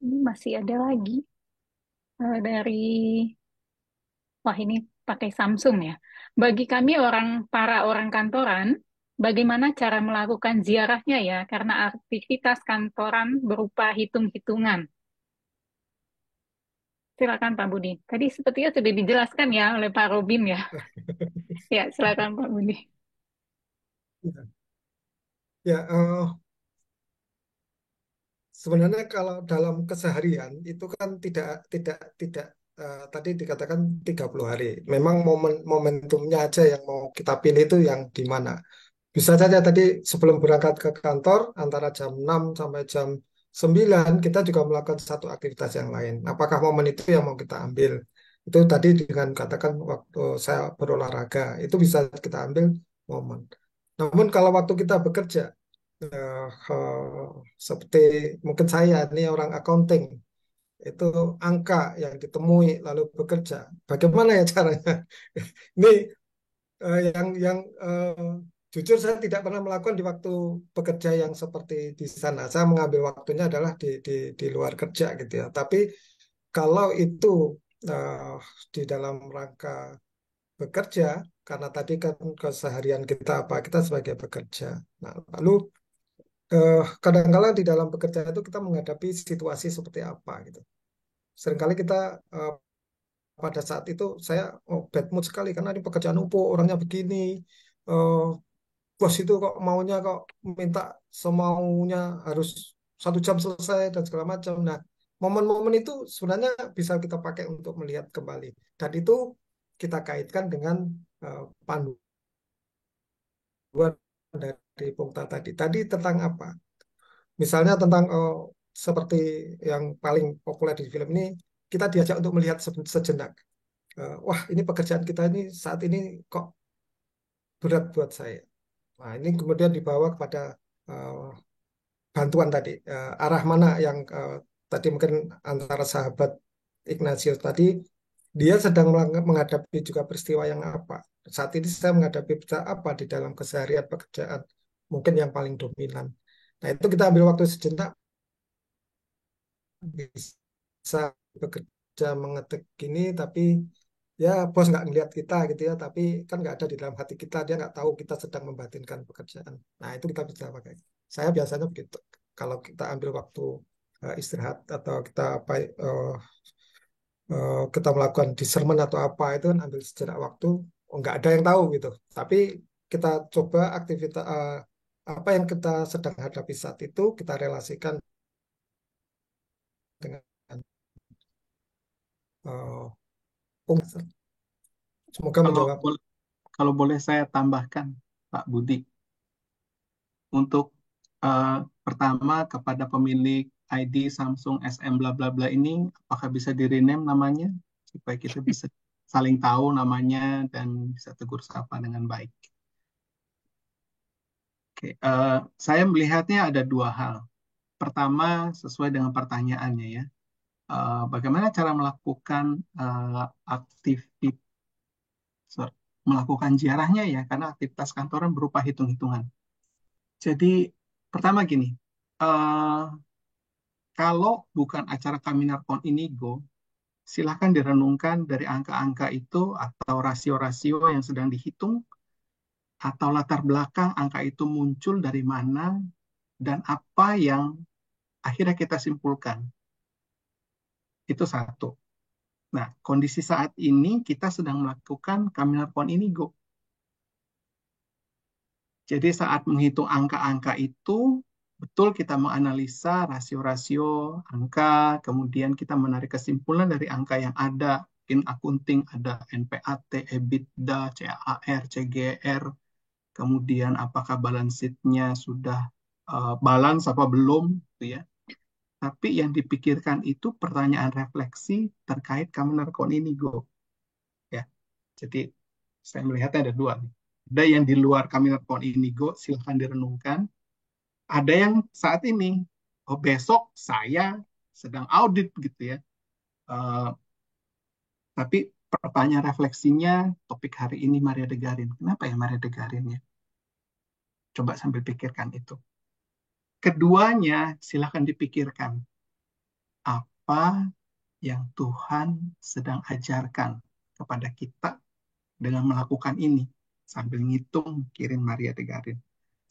ini masih ada lagi dari, wah ini pakai Samsung ya. Bagi kami para orang kantoran, bagaimana cara melakukan ziarahnya ya, karena aktivitas kantoran berupa hitung-hitungan. Silakan Pak Budi. Tadi sepertinya sudah dijelaskan ya oleh Pak Robin ya. Ya, silakan Pak Budi. Ya, ya, sebenarnya kalau dalam keseharian itu kan tidak tadi dikatakan 30 hari. Memang momentumnya aja yang mau kita pilih itu yang di mana. Bisa saja tadi sebelum berangkat ke kantor antara jam 6 sampai jam 9 kita juga melakukan satu aktivitas yang lain. Apakah momen itu yang mau kita ambil? Itu tadi dengan katakan waktu saya berolahraga itu bisa kita ambil momen. Namun kalau waktu kita bekerja seperti mungkin saya ini orang accounting itu angka yang ditemui lalu bekerja. Bagaimana ya caranya? Ini jujur saya tidak pernah melakukan di waktu bekerja yang seperti di sana. Saya mengambil waktunya adalah di luar kerja gitu ya. Tapi kalau itu eh, di dalam rangka bekerja, karena tadi kan keseharian kita apa kita sebagai pekerja. Nah, lalu kadang-kadang di dalam bekerja itu kita menghadapi situasi seperti apa gitu. Seringkali kita eh, pada saat itu saya bad mood sekali karena ini pekerjaan numpuk, orangnya begini, eh, bos itu kok maunya kok minta semaunya harus 1 jam selesai dan segala macam. Nah, momen-momen itu sebenarnya bisa kita pakai untuk melihat kembali. Dan itu kita kaitkan dengan eh, panduan dari Pungta tadi. Tadi tentang apa? Misalnya tentang seperti yang paling populer di film ini, kita diajak untuk melihat sejenak. Wah, ini pekerjaan kita ini saat ini kok berat buat saya. Nah, ini kemudian dibawa kepada eh, bantuan tadi, arah mana yang tadi mungkin antara sahabat Ignatius tadi, dia sedang menghadapi juga peristiwa yang apa. Saat ini saya menghadapi peristiwa apa di dalam keseharian pekerjaan, mungkin yang paling dominan. Nah, itu kita ambil waktu sejenak, bisa bekerja mengetik gini, tapi ya bos nggak ngeliat kita gitu ya, tapi kan nggak ada di dalam hati kita, dia nggak tahu kita sedang membatinkan pekerjaan. Nah, itu kita bisa pakai. Saya biasanya begitu. Kalau kita ambil waktu istirahat atau kita apa kita melakukan discernment atau apa itu kan ambil sejenak waktu, oh, nggak ada yang tahu gitu. Tapi kita coba aktivitas apa yang kita sedang hadapi saat itu kita relasikan dengan uh, semoga Kalau menjawab. boleh, kalau boleh saya tambahkan, Pak Budi, untuk eh, pertama kepada pemilik ID Samsung SM bla bla bla ini, apakah bisa di rename namanya supaya kita bisa saling tahu namanya dan bisa tegur sapa dengan baik. Oke, saya melihatnya ada dua hal. Pertama, sesuai dengan pertanyaannya ya, bagaimana cara melakukan aktivitas melakukan ziarahnya ya, karena aktivitas kantoran berupa hitung-hitungan. Jadi pertama gini, eh, kalau bukan acara Kaminarkon Inigo, silakan direnungkan dari angka-angka itu atau rasio-rasio yang sedang dihitung atau latar belakang angka itu muncul dari mana dan apa yang akhirnya kita simpulkan. Itu satu. Nah, kondisi saat ini kita sedang melakukan Kaminarkon Inigo. Jadi saat menghitung angka-angka itu, betul kita menganalisa rasio-rasio angka, kemudian kita menarik kesimpulan dari angka yang ada. Mungkin akunting ada NPAT, EBITDA, CAR, CGR, kemudian apakah balance sheet-nya sudah balance apa belum, gitu ya. Tapi yang dipikirkan itu pertanyaan refleksi terkait Kemenarkon ini, Go. Ya, jadi saya melihatnya ada dua nih. Ada yang di luar Kemenarkon ini, Go, silahkan direnungkan. Ada yang saat ini, oh besok saya sedang audit gitu ya. Eh, tapi pertanyaan refleksinya topik hari ini Maria de Garin. Kenapa ya Maria de Garin ya? Coba sambil pikirkan itu. Keduanya silahkan dipikirkan. Apa yang Tuhan sedang ajarkan kepada kita dengan melakukan ini? Sambil ngitung kirim Maria de Garin.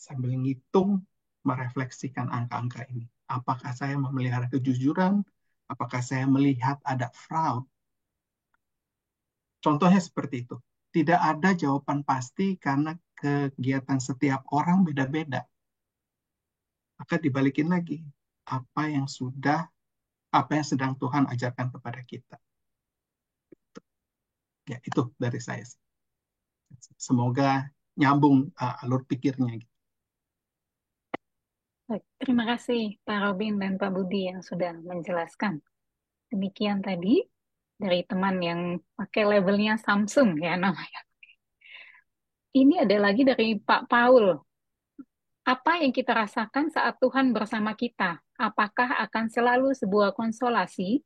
sambil ngitung, merefleksikan angka-angka ini. Apakah saya memelihara kejujuran? Apakah saya melihat ada fraud? Contohnya seperti itu. Tidak ada jawaban pasti karena kegiatan setiap orang beda-beda. Maka dibalikin lagi, apa yang sudah, apa yang sedang Tuhan ajarkan kepada kita. Ya, itu dari saya. Semoga nyambung alur pikirnya. Baik, terima kasih Pak Robin dan Pak Budi yang sudah menjelaskan. Demikian tadi dari teman yang pakai labelnya Samsung ya namanya. Ini ada lagi dari Pak Paul. Apa yang kita rasakan saat Tuhan bersama kita? Apakah akan selalu sebuah konsolasi?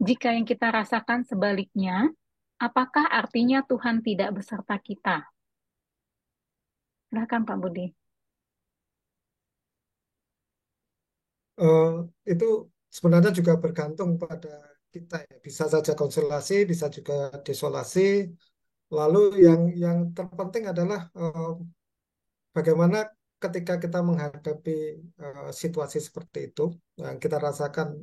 Jika yang kita rasakan sebaliknya, apakah artinya Tuhan tidak beserta kita? Silakan Pak Budi. Eh, itu sebenarnya juga bergantung pada kita ya. Bisa saja konsolasi, bisa juga desolasi. Lalu yang terpenting adalah bagaimana ketika kita menghadapi situasi seperti itu, yang kita rasakan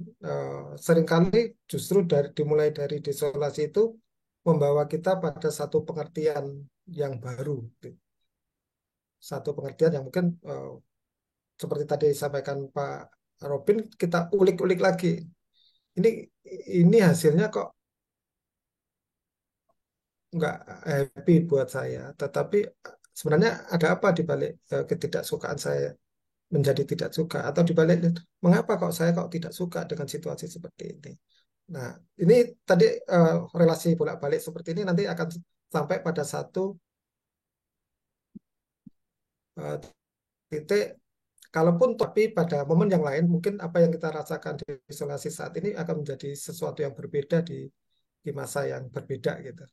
seringkali justru dimulai dari desolasi itu membawa kita pada satu pengertian yang baru, gitu. Satu pengertian yang mungkin seperti tadi disampaikan Pak Robin, kita ulik-ulik lagi. Ini ini hasilnya kok nggak happy buat saya. Tetapi sebenarnya ada apa di balik ketidaksukaan saya menjadi tidak suka, atau dibaliknya mengapa kok saya kok tidak suka dengan situasi seperti ini. Nah, ini tadi relasi bolak-balik seperti ini nanti akan sampai pada satu eh, titik, kalaupun tapi pada momen yang lain mungkin apa yang kita rasakan di isolasi saat ini akan menjadi sesuatu yang berbeda di masa yang berbeda gitu.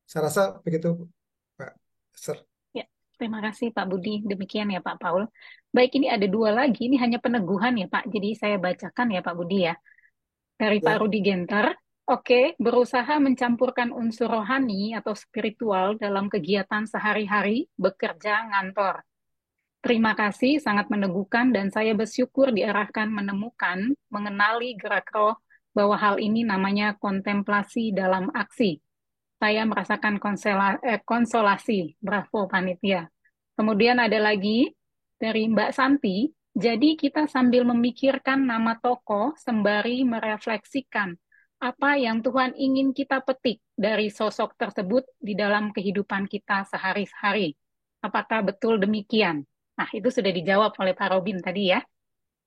Saya rasa begitu, Pak Ser. Ya, terima kasih Pak Budi. Demikian ya Pak Paul. Baik, ini ada dua lagi. Ini hanya peneguhan ya Pak. Jadi saya bacakan ya Pak Budi ya. Dari Pak Ya. Rudi Genter. Oke, berusaha mencampurkan unsur rohani atau spiritual dalam kegiatan sehari-hari, bekerja, ngantor. Terima kasih, sangat meneguhkan dan saya bersyukur diarahkan menemukan, mengenali gerak roh bahwa hal ini namanya kontemplasi dalam aksi. Saya merasakan konsolasi. Bravo, panitia. Kemudian ada lagi dari Mbak Santi. Jadi kita sambil memikirkan nama tokoh sembari merefleksikan apa yang Tuhan ingin kita petik dari sosok tersebut di dalam kehidupan kita sehari-hari. Apakah betul demikian? Nah, itu sudah dijawab oleh Pak Robin tadi ya.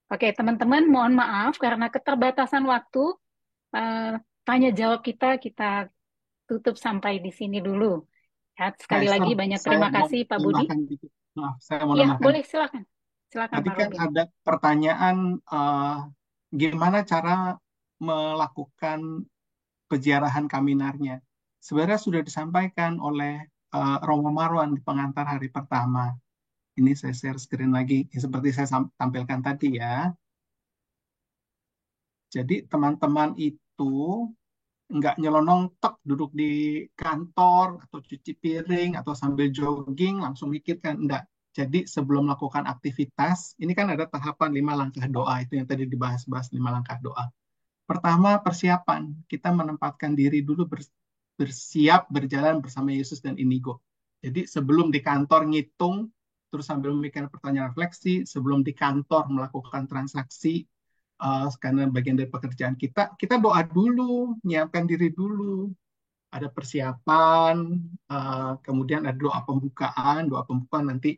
Oke, teman-teman, mohon maaf karena keterbatasan waktu. eh, Tanya jawab kita tutup sampai di sini dulu. Ya, Kak sekali Esther, lagi banyak saya terima mau kasih Pak Budi. nambahkan dikit. Maaf, saya mau Ya, nambahkan. boleh silakan. Silakan Tadi Pak kan Robin. ada pertanyaan gimana cara melakukan peziarahan kaminarnya. Sebenarnya sudah disampaikan oleh Romo Marwan di pengantar hari pertama. Ini saya share screen lagi, seperti saya tampilkan tadi ya. Jadi teman-teman itu nggak nyelonong tek duduk di kantor atau cuci piring atau sambil jogging langsung mikirkan enggak. Jadi sebelum melakukan aktivitas, ini kan ada tahapan 5 langkah doa itu yang tadi dibahas-bahas 5 langkah doa. Pertama persiapan, kita menempatkan diri dulu bersiap berjalan bersama Yesus dan Inigo. Jadi sebelum di kantor ngitung, terus sambil memikirkan pertanyaan refleksi, sebelum di kantor melakukan transaksi, karena bagian dari pekerjaan kita, kita doa dulu, nyiapkan diri dulu, ada persiapan, kemudian ada doa pembukaan nanti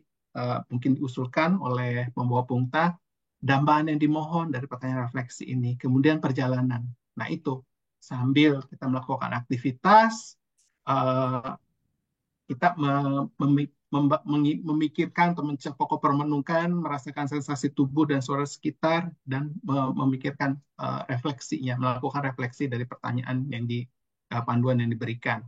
mungkin diusulkan oleh pembawa pungta, dambaan yang dimohon dari pertanyaan refleksi ini, kemudian perjalanan. Nah itu, sambil kita melakukan aktivitas, uh, kita memikirkan atau mencoba merenungkan, merasakan sensasi tubuh dan suara sekitar, dan memikirkan refleksinya, melakukan refleksi dari pertanyaan yang di panduan yang diberikan.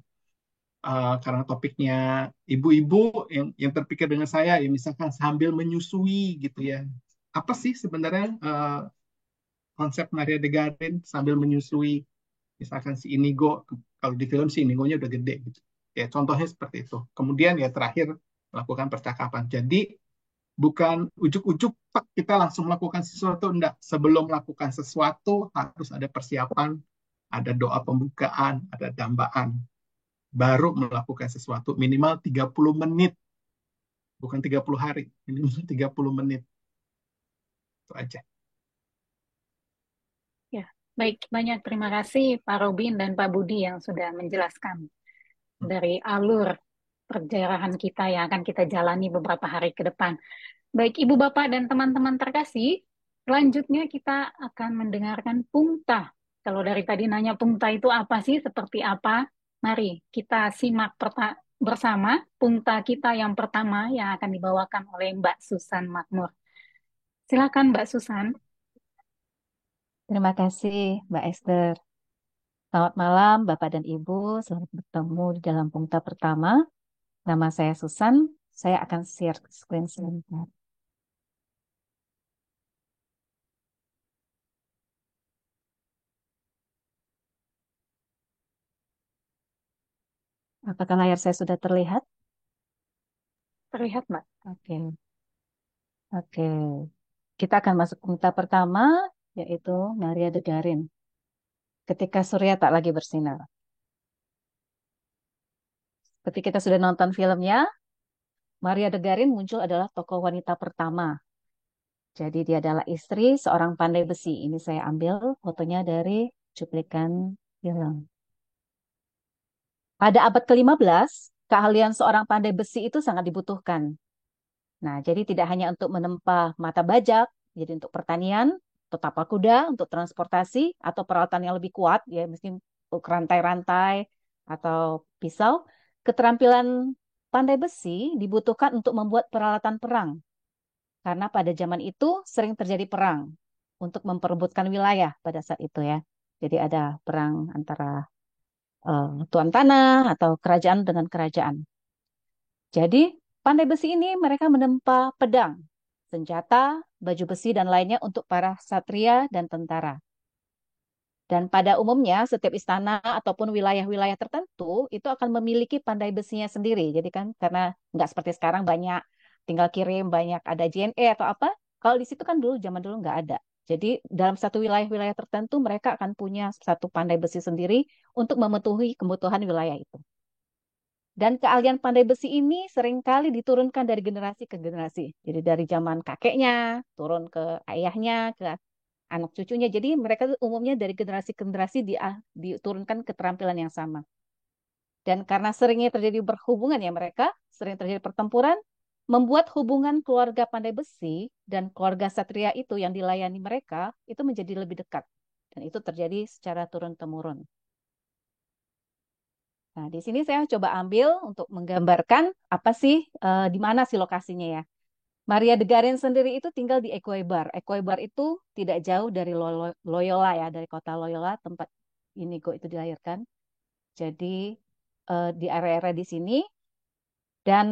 Karena topiknya ibu-ibu yang terpikir dengan saya, ya misalkan sambil menyusui gitu ya. Apa sih sebenarnya konsep Maria de Garin sambil menyusui? Misalkan si Inigo, kalau di film si Inigonya udah gede gitu. Ya contohnya seperti itu. Kemudian ya terakhir melakukan percakapan. Jadi Bukan ujuk-ujuk pak kita langsung melakukan sesuatu, enggak. Sebelum melakukan sesuatu harus ada persiapan, ada doa pembukaan, ada dambaan, baru melakukan sesuatu minimal 30 menit, bukan 30 hari, minimal 30 menit. Itu aja. Ya, baik, banyak terima kasih Pak Robin dan Pak Budi yang sudah menjelaskan dari alur perjalanan kita yang akan kita jalani beberapa hari ke depan. Baik, Ibu Bapak dan teman-teman terkasih, selanjutnya kita akan mendengarkan pungta. Kalau dari tadi nanya pungta itu apa sih, seperti apa? Mari kita simak bersama pungta kita yang pertama yang akan dibawakan oleh Mbak Susan Makmur. Silakan Mbak Susan. Terima kasih, Mbak Esther. Selamat malam, Bapak dan Ibu. Selamat bertemu di dalam Pungta pertama. Nama saya Susan. Saya akan share screen sebentar. Apakah layar saya sudah terlihat? Terlihat, Mbak. Oke, oke. Kita akan masuk Pungta pertama, yaitu Maria de Garin. Ketika surya tak lagi bersinar. Seperti kita sudah nonton filmnya, Maria de Garin muncul adalah tokoh wanita pertama. Jadi dia adalah istri seorang pandai besi. Ini saya ambil fotonya dari cuplikan film. Pada abad ke-15, keahlian seorang pandai besi itu sangat dibutuhkan. Nah, jadi tidak hanya untuk menempa mata bajak, jadi untuk pertanian, untuk tapal kuda, untuk transportasi, atau peralatan yang lebih kuat, ya mesti untuk rantai-rantai atau pisau. Keterampilan pandai besi dibutuhkan untuk membuat peralatan perang. Karena pada zaman itu sering terjadi perang untuk memperebutkan wilayah pada saat itu ya. Jadi ada perang antara tuan tanah atau kerajaan dengan kerajaan. Jadi pandai besi ini mereka menempa pedang, senjata, baju besi dan lainnya untuk para satria dan tentara. Dan pada umumnya setiap istana ataupun wilayah-wilayah tertentu itu akan memiliki pandai besinya sendiri. Jadi kan karena nggak seperti sekarang banyak tinggal kirim banyak ada JNE atau apa. Kalau di situ kan dulu zaman dulu nggak ada. Jadi dalam satu wilayah-wilayah tertentu mereka akan punya satu pandai besi sendiri untuk memenuhi kebutuhan wilayah itu. Dan keahlian pandai besi ini seringkali diturunkan dari generasi ke generasi. Jadi dari zaman kakeknya, turun ke ayahnya, ke anak cucunya. Jadi mereka tuh umumnya dari generasi ke generasi diturunkan keterampilan yang sama. Dan karena seringnya terjadi berhubungan ya mereka, sering terjadi pertempuran, membuat hubungan keluarga pandai besi dan keluarga satria itu yang dilayani mereka itu menjadi lebih dekat. Dan itu terjadi secara turun-temurun. Nah, di sini saya coba ambil untuk menggambarkan apa sih, di mana sih lokasinya ya. Maria de Garin sendiri itu tinggal di Ecuador. Ecuador itu tidak jauh dari Loyola ya, dari kota Loyola, tempat Inigo itu dilahirkan. Jadi di area-area di sini. Dan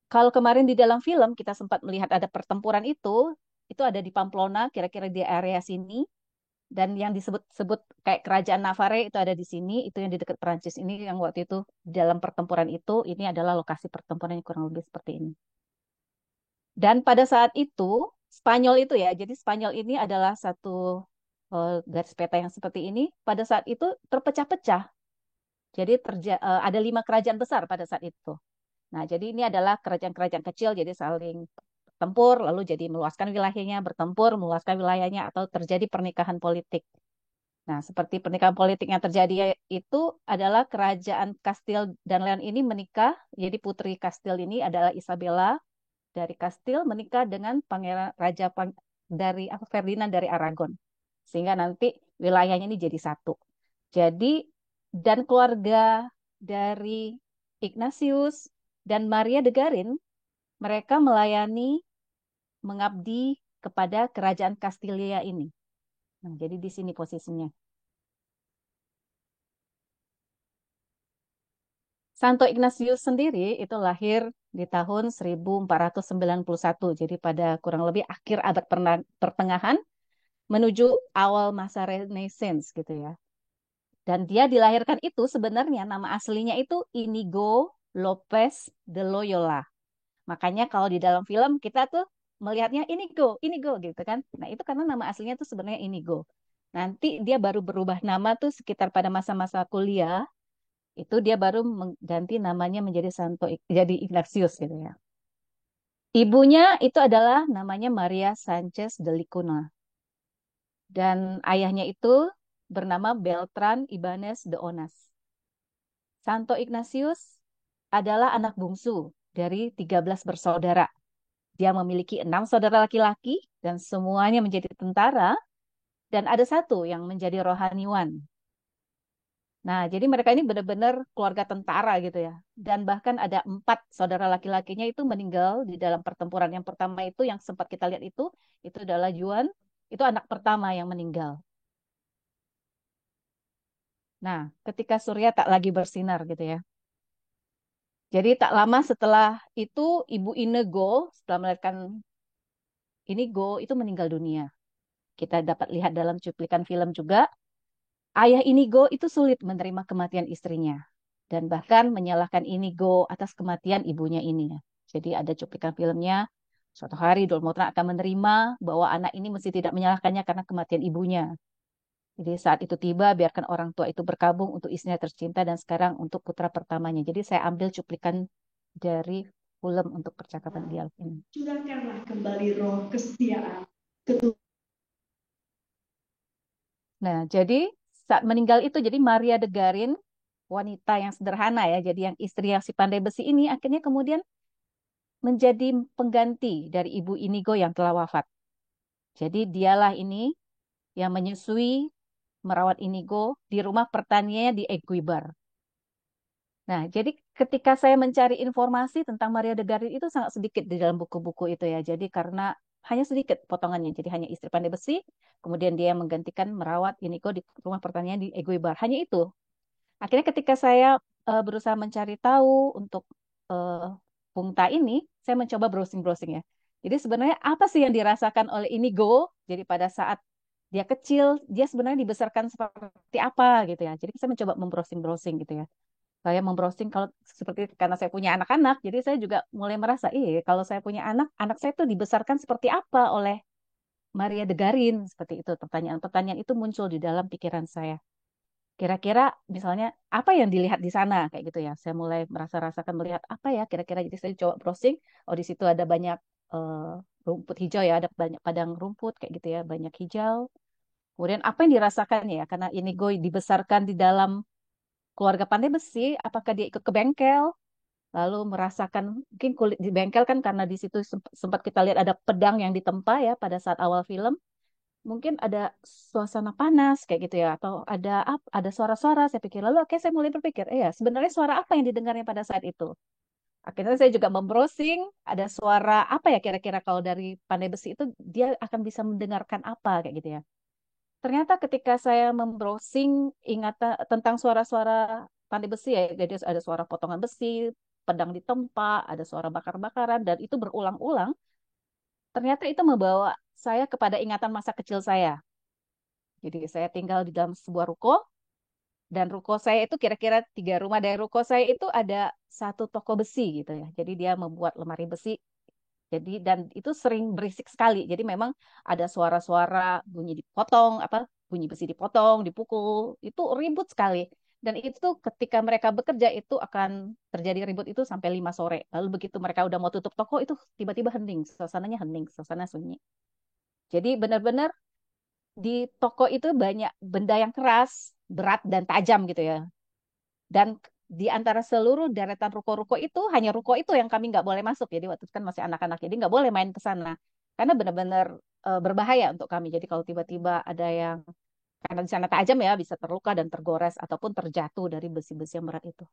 kalau kemarin di dalam film kita sempat melihat ada pertempuran itu ada di Pamplona, kira-kira di area sini. Dan yang disebut-sebut kayak kerajaan Navarre itu ada di sini, itu yang di dekat Perancis ini yang waktu itu dalam pertempuran itu, ini adalah lokasi pertempuran yang kurang lebih seperti ini. Dan pada saat itu, Spanyol itu ya, jadi Spanyol ini adalah satu garis peta yang seperti ini, pada saat itu terpecah-pecah. Jadi ada 5 kerajaan besar pada saat itu. Nah, jadi ini adalah kerajaan-kerajaan kecil, jadi saling tempur, lalu jadi meluaskan wilayahnya, bertempur, meluaskan wilayahnya, atau terjadi pernikahan politik. Nah, seperti pernikahan politik yang terjadi itu adalah kerajaan Kastil dan Leon ini menikah. Jadi putri Kastil ini adalah Isabella dari Kastil menikah dengan pangeran raja dari Ferdinand dari Aragon. Sehingga nanti wilayahnya ini jadi satu. Jadi dan keluarga dari Ignatius dan Maria de Garin mereka melayani mengabdi kepada kerajaan Kastilia ini. Nah, jadi di sini posisinya. Santo Ignatius sendiri itu lahir di tahun 1491, jadi pada kurang lebih akhir abad pertengahan menuju awal masa Renaissance gitu ya. Dan dia dilahirkan itu sebenarnya nama aslinya itu Inigo Lopez de Loyola. Makanya kalau di dalam film kita tuh melihatnya Inigo gitu kan. Nah, itu karena nama aslinya tuh sebenarnya Inigo. Nanti dia baru berubah nama tuh sekitar pada masa-masa kuliah, itu dia baru mengganti namanya menjadi jadi Ignatius gitu ya. Ibunya itu adalah namanya Maria Sanchez de Licuna dan ayahnya itu bernama Beltran Ibanez de Onas. Santo Ignatius adalah anak bungsu dari 13 bersaudara. Dia memiliki 6 saudara laki-laki dan semuanya menjadi tentara dan ada satu yang menjadi rohaniwan. Nah, jadi mereka ini benar-benar keluarga tentara gitu ya. Dan bahkan ada 4 saudara laki-lakinya itu meninggal di dalam pertempuran yang pertama itu yang sempat kita lihat itu adalah Juan, itu anak pertama yang meninggal. Nah, ketika Surya tak lagi bersinar gitu ya. Jadi tak lama setelah itu Ibu Inigo setelah melahirkan Inigo itu meninggal dunia. Kita dapat lihat dalam cuplikan film juga, ayah Inigo itu sulit menerima kematian istrinya dan bahkan menyalahkan Inigo atas kematian ibunya ini. Jadi ada cuplikan filmnya, suatu hari Dol Motra akan menerima bahwa anak ini mesti tidak menyalahkannya karena kematian ibunya. Jadi saat itu tiba, biarkan orang tua itu berkabung untuk istrinya tercinta dan sekarang untuk putra pertamanya. Jadi saya ambil cuplikan dari film untuk percakapan dialog ini. Curahkanlah kembali roh kesetiaan. Nah, jadi saat meninggal itu, jadi Maria de Garin, wanita yang sederhana ya, jadi yang istri yang si pandai besi ini akhirnya kemudian menjadi pengganti dari Ibu Inigo yang telah wafat. Jadi dialah ini yang menyusui, merawat Inigo di rumah pertaniannya di Eguibar. Nah, jadi ketika saya mencari informasi tentang Maria de Garin itu sangat sedikit di dalam buku-buku itu ya. Jadi karena hanya sedikit potongannya. Jadi hanya istri pandai besi, kemudian dia menggantikan merawat Inigo di rumah pertanian di Eguibar. Hanya itu. Akhirnya ketika saya berusaha mencari tahu untuk uh, Pungta ini, saya mencoba browsing-browsing ya. Jadi sebenarnya apa sih yang dirasakan oleh Inigo? Jadi pada saat dia kecil, dia sebenarnya dibesarkan seperti apa gitu ya. Jadi saya mencoba membrowsing-browsing gitu ya. Saya membrowsing kalau seperti karena saya punya anak-anak, jadi saya juga mulai merasa, kalau saya punya anak, anak saya tuh dibesarkan seperti apa oleh Maria de Garin seperti itu. Pertanyaan-pertanyaan itu muncul di dalam pikiran saya. Kira-kira misalnya apa yang dilihat di sana kayak gitu ya. Saya mulai merasa-rasakan melihat apa ya kira-kira. Jadi saya coba browsing. Oh di situ ada banyak eh, rumput hijau ya, ada banyak padang rumput kayak gitu ya, banyak hijau. Kemudian apa yang dirasakan ya? Karena ini Inigo dibesarkan di dalam keluarga pandai besi, apakah dia ikut ke bengkel? Lalu merasakan mungkin kulit di bengkel kan karena di situ sempat kita lihat ada pedang yang ditempa ya pada saat awal film. Mungkin ada suasana panas kayak gitu ya atau ada suara-suara saya pikir lalu oke saya mulai berpikir ya sebenarnya suara apa yang didengarnya pada saat itu akhirnya saya juga membrowsing ada suara apa ya kira-kira kalau dari pandai besi itu dia akan bisa mendengarkan apa kayak gitu ya ternyata ketika saya membrowsing ingat tentang suara-suara pandai besi ya jadi ada suara potongan besi pedang ditempa ada suara bakar-bakaran dan itu berulang-ulang ternyata itu membawa saya kepada ingatan masa kecil saya. Jadi saya tinggal di dalam sebuah ruko dan ruko saya itu kira-kira 3 rumah dari ruko saya itu ada satu toko besi gitu ya. Jadi dia membuat lemari besi. Jadi dan itu sering berisik sekali. Jadi memang ada suara-suara bunyi dipotong apa bunyi besi dipotong, dipukul. Itu ribut sekali. Dan itu ketika mereka bekerja itu akan terjadi ribut itu sampai 5 sore. Lalu begitu mereka udah mau tutup toko itu tiba-tiba hening, suasananya hening, suasana sunyi. Jadi benar-benar di toko itu banyak benda yang keras, berat dan tajam gitu ya. Dan di antara seluruh deretan ruko-ruko itu hanya ruko itu yang kami nggak boleh masuk. Jadi waktu itu kan masih anak-anak, jadi nggak boleh main ke sana karena benar-benar berbahaya untuk kami. Jadi kalau tiba-tiba ada yang karena di sana tajam ya bisa terluka dan tergores ataupun terjatuh dari besi-besi yang berat itu.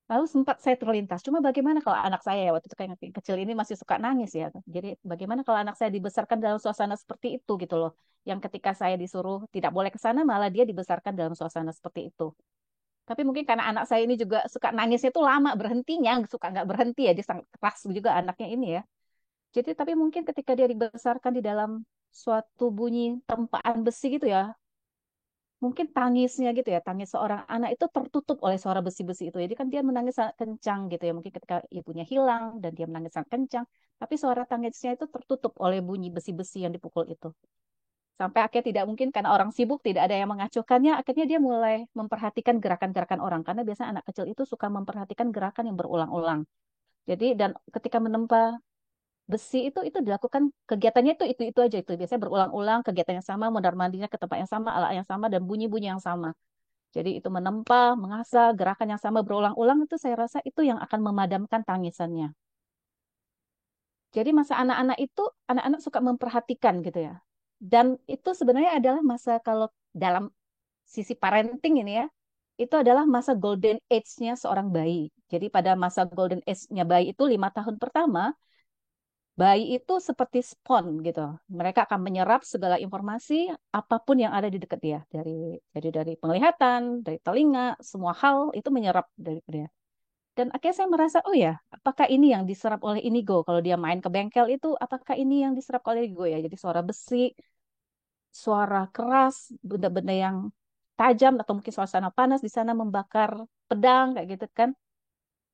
Lalu sempat saya terlintas, cuma bagaimana kalau anak saya ya waktu itu kayak kecil ini masih suka nangis ya. Jadi bagaimana kalau anak saya dibesarkan dalam suasana seperti itu gitu loh. Yang ketika saya disuruh tidak boleh ke sana malah dia dibesarkan dalam suasana seperti itu. Tapi mungkin karena anak saya ini juga suka nangisnya itu lama berhentinya, suka nggak berhenti ya, dia sangat keras juga anaknya ini ya. Jadi tapi mungkin ketika dia dibesarkan di dalam suatu bunyi tempaan besi gitu ya, mungkin tangisnya gitu ya, tangis seorang anak itu tertutup oleh suara besi-besi itu. Jadi kan dia menangis sangat kencang gitu ya, mungkin ketika ibunya hilang dan dia menangis sangat kencang, tapi suara tangisnya itu tertutup oleh bunyi besi-besi yang dipukul itu. Sampai akhirnya tidak mungkin karena orang sibuk, tidak ada yang mengacuhkannya, akhirnya dia mulai memperhatikan gerakan-gerakan orang. Karena biasanya anak kecil itu suka memperhatikan gerakan yang berulang-ulang. Jadi dan ketika menempa besi itu dilakukan kegiatannya itu aja itu biasanya berulang-ulang kegiatan yang sama, mondar mandirnya ke tempat yang sama, alat yang sama dan bunyi-bunyi yang sama. Jadi itu menempa, mengasah, gerakan yang sama berulang-ulang itu saya rasa itu yang akan memadamkan tangisannya. Jadi masa anak-anak itu anak-anak suka memperhatikan gitu ya. Dan itu sebenarnya adalah masa kalau dalam sisi parenting ini ya, itu adalah masa golden age-nya seorang bayi. Jadi pada masa golden age-nya bayi itu 5 tahun pertama, bayi itu seperti spons gitu. Mereka akan menyerap segala informasi apapun yang ada di dekat dia. Dari penglihatan, dari telinga, semua hal itu menyerap dari dia. Dan akhirnya saya merasa, oh ya, apakah ini yang diserap oleh indigo? Kalau dia main ke bengkel itu, apakah ini yang diserap oleh indigo ya? Jadi suara besi, suara keras, benda-benda yang tajam, atau mungkin suasana panas di sana membakar pedang, kayak gitu kan.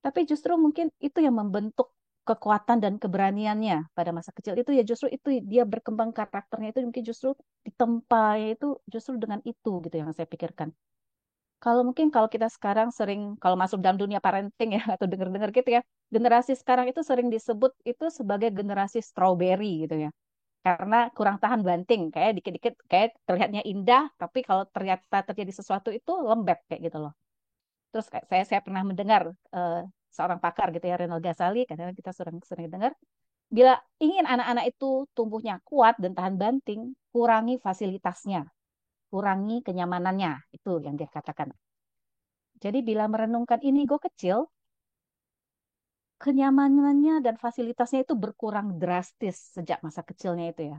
Tapi justru mungkin itu yang membentuk kekuatan dan keberaniannya pada masa kecil itu ya justru itu dia berkembang karakternya itu mungkin justru ditempa itu justru dengan itu gitu yang saya pikirkan. Kalau mungkin kalau kita sekarang sering kalau masuk dalam dunia parenting ya atau dengar-dengar gitu ya, generasi sekarang itu sering disebut itu sebagai generasi strawberry gitu ya. Karena kurang tahan banting, kayak dikit-dikit kayak terlihatnya indah, tapi kalau ternyata terjadi sesuatu itu lembek kayak gitu loh. Terus kayak saya pernah mendengar eh, seorang pakar gitu ya Renal Ghazali, kadang kita sering sering dengar, bila ingin anak-anak itu tumbuhnya kuat dan tahan banting, kurangi fasilitasnya, kurangi kenyamanannya, itu yang dia katakan. Jadi bila merenungkan ini gue kecil, kenyamanannya dan fasilitasnya itu berkurang drastis sejak masa kecilnya itu ya.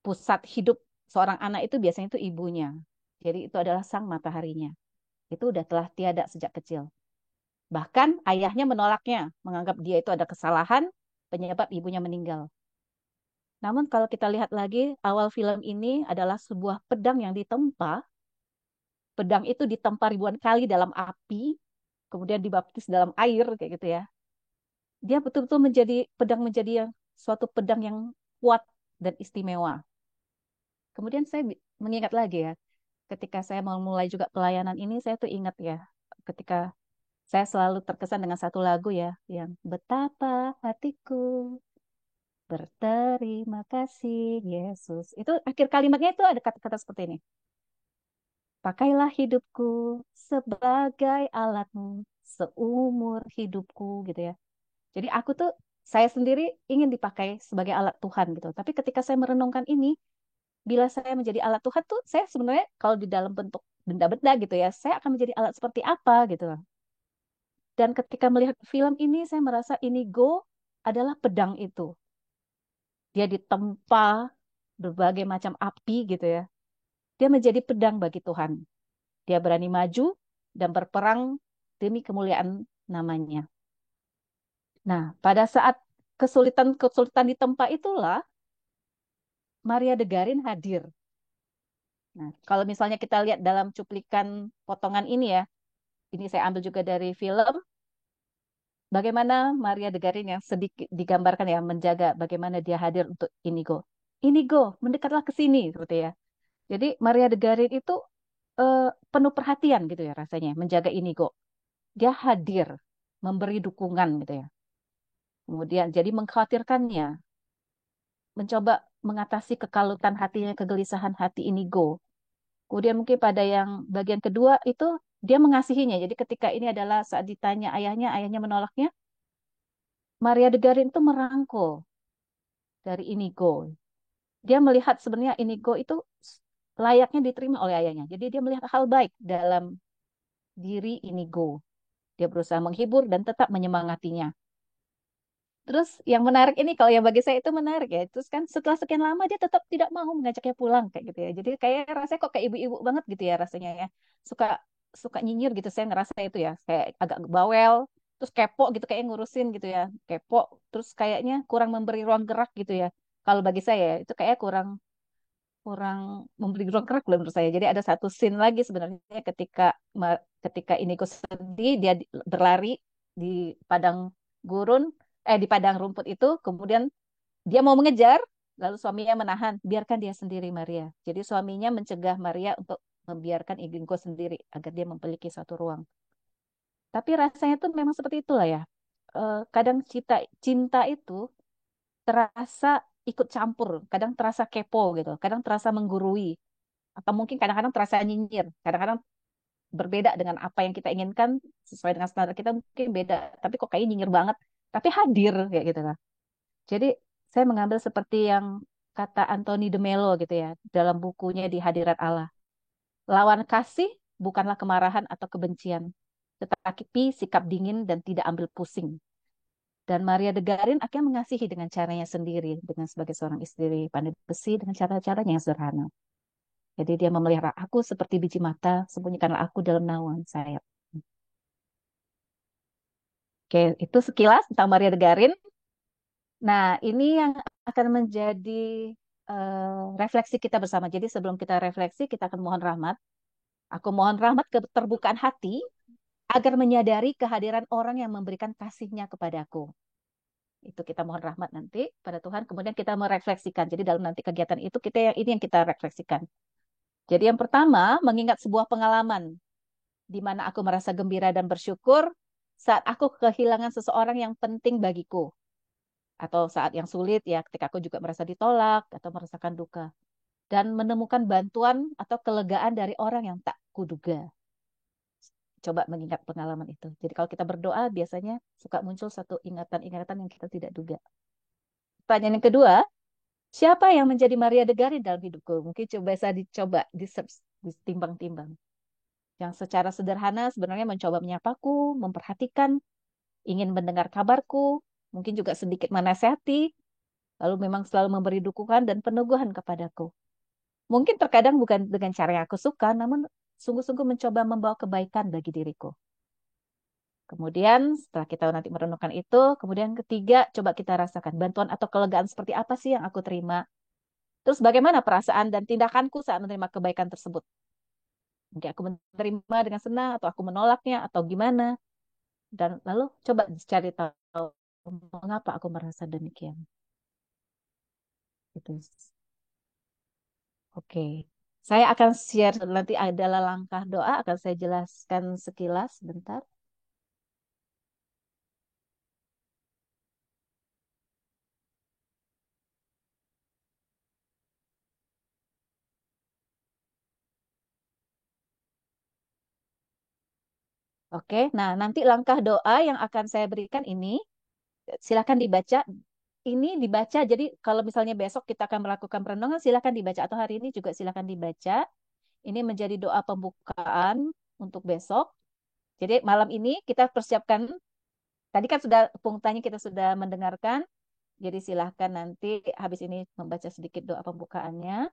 Pusat hidup seorang anak itu biasanya itu ibunya. Jadi itu adalah sang mataharinya. Itu udah telah tiada sejak kecil. Bahkan ayahnya menolaknya, menganggap dia itu ada kesalahan penyebab ibunya meninggal. Namun kalau kita lihat lagi, awal film ini adalah sebuah pedang yang ditempa. Pedang itu ditempa ribuan kali dalam api, kemudian dibaptis dalam air, kayak gitu ya. Dia betul-betul menjadi suatu pedang yang kuat dan istimewa. Kemudian saya mengingat lagi ya, ketika saya mau mulai juga pelayanan ini, saya tuh ingat ya, ketika saya selalu terkesan dengan satu lagu ya, yang betapa hatiku berterima kasih Yesus. Itu akhir kalimatnya itu ada kata-kata seperti ini. Pakailah hidupku sebagai alatmu seumur hidupku gitu ya. Jadi aku tuh saya sendiri ingin dipakai sebagai alat Tuhan gitu. Tapi ketika saya merenungkan ini, bila saya menjadi alat Tuhan tuh saya sebenarnya kalau di dalam bentuk benda-benda gitu ya, saya akan menjadi alat seperti apa gitu. Dan ketika melihat film ini saya merasa Inigo adalah pedang itu. Dia ditempa berbagai macam api gitu ya. Dia menjadi pedang bagi Tuhan. Dia berani maju dan berperang demi kemuliaan namanya. Nah, pada saat kesulitan-kesulitan di tempat itulah Maria de Garin hadir. Nah, kalau misalnya kita lihat dalam cuplikan potongan ini ya, ini saya ambil juga dari film, bagaimana Maria de Garin yang sedikit digambarkan ya, menjaga bagaimana dia hadir untuk Inigo. Inigo, mendekatlah ke sini, seperti ya. Jadi Maria de Garin itu penuh perhatian gitu ya rasanya, menjaga Inigo. Dia hadir, memberi dukungan gitu ya. Kemudian jadi mengkhawatirkannya, mencoba mengatasi kekalutan hatinya, kegelisahan hati Inigo. Kemudian mungkin pada yang bagian kedua itu dia mengasihinya. Jadi ketika ini adalah saat ditanya ayahnya, ayahnya menolaknya, Maria de Garin itu merangkul dari Inigo. Dia melihat sebenarnya Inigo itu layaknya diterima oleh ayahnya. Jadi dia melihat hal baik dalam diri Inigo. Dia berusaha menghibur dan tetap menyemangatinya. Terus yang menarik ini kalau yang bagi saya itu menarik ya. Terus kan setelah sekian lama dia tetap tidak mau mengajaknya pulang kayak gitu ya. Jadi kayak rasanya kok kayak ibu-ibu banget gitu ya rasanya ya. Suka suka nyinyir gitu saya ngerasa itu ya. Kayak agak bawel, terus kepo gitu kayak ngurusin gitu ya. Kepo, terus kayaknya kurang memberi ruang gerak gitu ya. Kalau bagi saya ya, itu kayak kurang kurang memberi ruang gerak loh menurut saya. Jadi ada satu scene lagi sebenarnya ketika Inigo sedih, dia berlari di padang gurun, di padang rumput itu, kemudian dia mau mengejar, lalu suaminya menahan, biarkan dia sendiri Maria. Jadi suaminya mencegah Maria untuk membiarkan Inigo sendiri agar dia memiliki satu ruang. Tapi rasanya tuh memang seperti itulah ya. Kadang cinta cinta itu terasa ikut campur, kadang terasa kepo gitu, kadang terasa menggurui, atau mungkin kadang-kadang terasa nyinyir, kadang-kadang berbeda dengan apa yang kita inginkan sesuai dengan standar kita mungkin beda, tapi kok kayaknya nyinyir banget, tapi hadir kayak gitu lah. Jadi saya mengambil seperti yang kata Anthony de Mello gitu ya dalam bukunya Di Hadirat Allah. Lawan kasih bukanlah kemarahan atau kebencian, tetapi sikap dingin dan tidak ambil pusing. Dan Maria de Garin akhirnya mengasihi dengan caranya sendiri, dengan sebagai seorang istri pandai besi dengan cara-caranya yang sederhana. Jadi dia memelihara aku seperti biji mata, sembunyikanlah aku dalam naungan sayap. Oke, itu sekilas tentang Maria de Garin. Nah, ini yang akan menjadi refleksi kita bersama. Jadi sebelum kita refleksi, kita akan mohon rahmat. Aku mohon rahmat keterbukaan hati agar menyadari kehadiran orang yang memberikan kasihnya kepadaku. Itu kita mohon rahmat nanti pada Tuhan. Kemudian kita merefleksikan. Jadi dalam nanti kegiatan itu ini yang kita refleksikan. Jadi yang pertama, mengingat sebuah pengalaman di mana aku merasa gembira dan bersyukur saat aku kehilangan seseorang yang penting bagiku. Atau saat yang sulit ya ketika aku juga merasa ditolak atau merasakan duka. Dan menemukan bantuan atau kelegaan dari orang yang tak kuduga. Coba mengingat pengalaman itu. Jadi kalau kita berdoa biasanya suka muncul satu ingatan-ingatan yang kita tidak duga. Pertanyaan yang kedua, siapa yang menjadi Maria de Garin dalam hidupku? Mungkin dicoba di search, ditimbang-timbang. Yang secara sederhana sebenarnya mencoba menyapaku, memperhatikan, ingin mendengar kabarku, mungkin juga sedikit menasehati, lalu memang selalu memberi dukungan dan peneguhan kepadaku. Mungkin terkadang bukan dengan cara yang aku suka, namun sungguh-sungguh mencoba membawa kebaikan bagi diriku. Kemudian setelah kita nanti merenungkan itu, kemudian ketiga, coba kita rasakan bantuan atau kelegaan seperti apa sih yang aku terima. Terus bagaimana perasaan dan tindakanku saat menerima kebaikan tersebut. Mungkin aku menerima dengan senang, atau aku menolaknya, atau gimana. Dan lalu coba cari tahu mengapa aku merasa demikian. Itu. Oke. Saya akan share nanti adalah langkah doa, akan saya jelaskan sekilas sebentar. Oke, nah nanti langkah doa yang akan saya berikan ini, silakan dibaca. Ini dibaca, jadi kalau misalnya besok kita akan melakukan perenungan, silakan dibaca. Atau hari ini juga silakan dibaca. Ini menjadi doa pembukaan untuk besok. Jadi malam ini kita persiapkan, tadi kan sudah pungutannya kita sudah mendengarkan, jadi silahkan nanti habis ini membaca sedikit doa pembukaannya.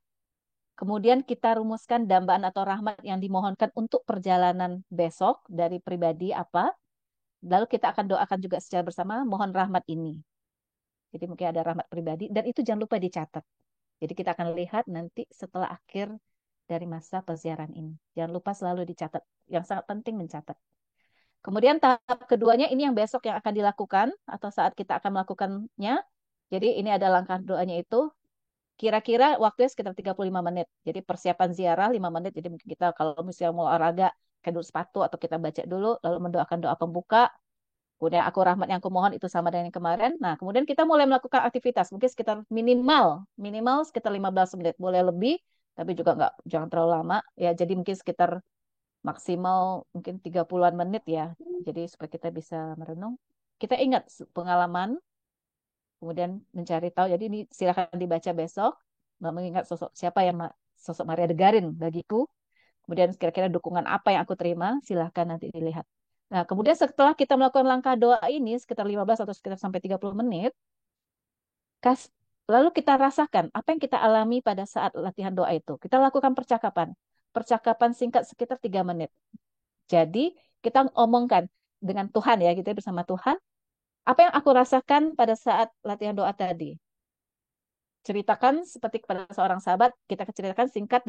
Kemudian kita rumuskan dambaan atau rahmat yang dimohonkan untuk perjalanan besok dari pribadi apa. Lalu kita akan doakan juga secara bersama mohon rahmat ini. Jadi mungkin ada rahmat pribadi dan itu jangan lupa dicatat. Jadi kita akan lihat nanti setelah akhir dari masa peziaran ini. Jangan lupa selalu dicatat. Yang sangat penting mencatat. Kemudian tahap keduanya ini yang besok yang akan dilakukan atau saat kita akan melakukannya. Jadi ini ada langkah doanya itu. Kira-kira waktunya sekitar 35 menit. Jadi persiapan ziarah 5 menit. Jadi mungkin kita kalau misalnya mau olahraga, kayak dulu sepatu atau kita baca dulu, lalu mendoakan doa pembuka. Kemudian aku rahmat yang aku mohon itu sama dengan yang kemarin. Nah, kemudian kita mulai melakukan aktivitas. Mungkin sekitar minimal sekitar 15 menit. Boleh lebih, tapi juga nggak, jangan terlalu lama. Ya, jadi mungkin sekitar maksimal mungkin 30-an menit ya. Jadi supaya kita bisa merenung. Kita ingat pengalaman, kemudian mencari tahu. Jadi ini silakan dibaca besok. Mengingat siapa yang sosok Maria de Garin bagiku. Kemudian kira-kira dukungan apa yang aku terima, silahkan nanti dilihat. Nah, kemudian setelah kita melakukan langkah doa ini sekitar 15 atau sekitar sampai 30 menit, kas, lalu kita rasakan apa yang kita alami pada saat latihan doa itu. Kita lakukan percakapan. Percakapan singkat sekitar 3 menit. Jadi, kita omongkan dengan Tuhan ya, kita bersama Tuhan. Apa yang aku rasakan pada saat latihan doa tadi? ceritakan seperti kepada seorang sahabat, kita ceritakan singkat,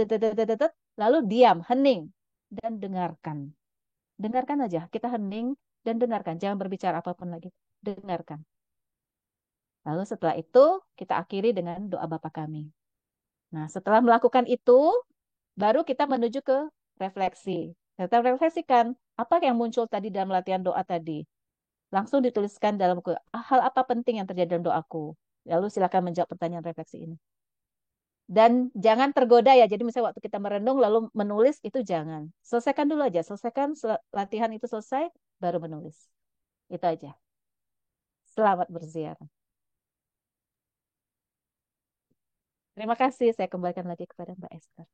lalu diam, hening, dan dengarkan. Dengarkan aja, kita hening dan dengarkan, jangan berbicara apapun lagi. Dengarkan. Lalu setelah itu, kita akhiri dengan doa Bapa kami. Nah, setelah melakukan itu, baru kita menuju ke refleksi. Kita refleksikan apa yang muncul tadi dalam latihan doa tadi. Langsung dituliskan dalam buku, hal apa penting yang terjadi dalam doaku. Lalu silakan menjawab pertanyaan refleksi ini. Dan jangan tergoda ya. Jadi misalnya waktu kita merenung lalu menulis itu jangan. Selesaikan dulu aja. Selesaikan latihan itu selesai baru menulis. Itu aja. Selamat berziarah. Terima kasih. Saya kembalikan lagi kepada Mbak Esther.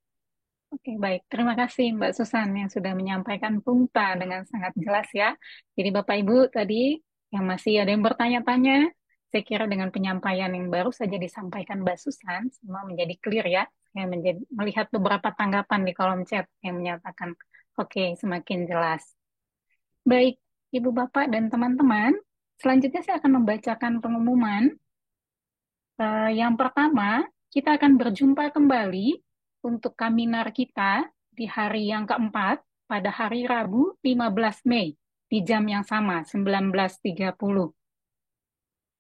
Oke, baik. Terima kasih Mbak Susan yang sudah menyampaikan PUMTA dengan sangat jelas ya. Jadi Bapak Ibu tadi yang masih ada yang bertanya-tanya, saya kira dengan penyampaian yang baru saja disampaikan Mbak Susan, semua menjadi clear ya. Saya melihat beberapa tanggapan di kolom chat yang menyatakan, oke, semakin jelas. Baik, Ibu Bapak dan teman-teman, selanjutnya saya akan membacakan pengumuman. Yang pertama, kita akan berjumpa kembali untuk kaminar kita di hari yang keempat pada hari Rabu 15 Mei di jam yang sama 19.30.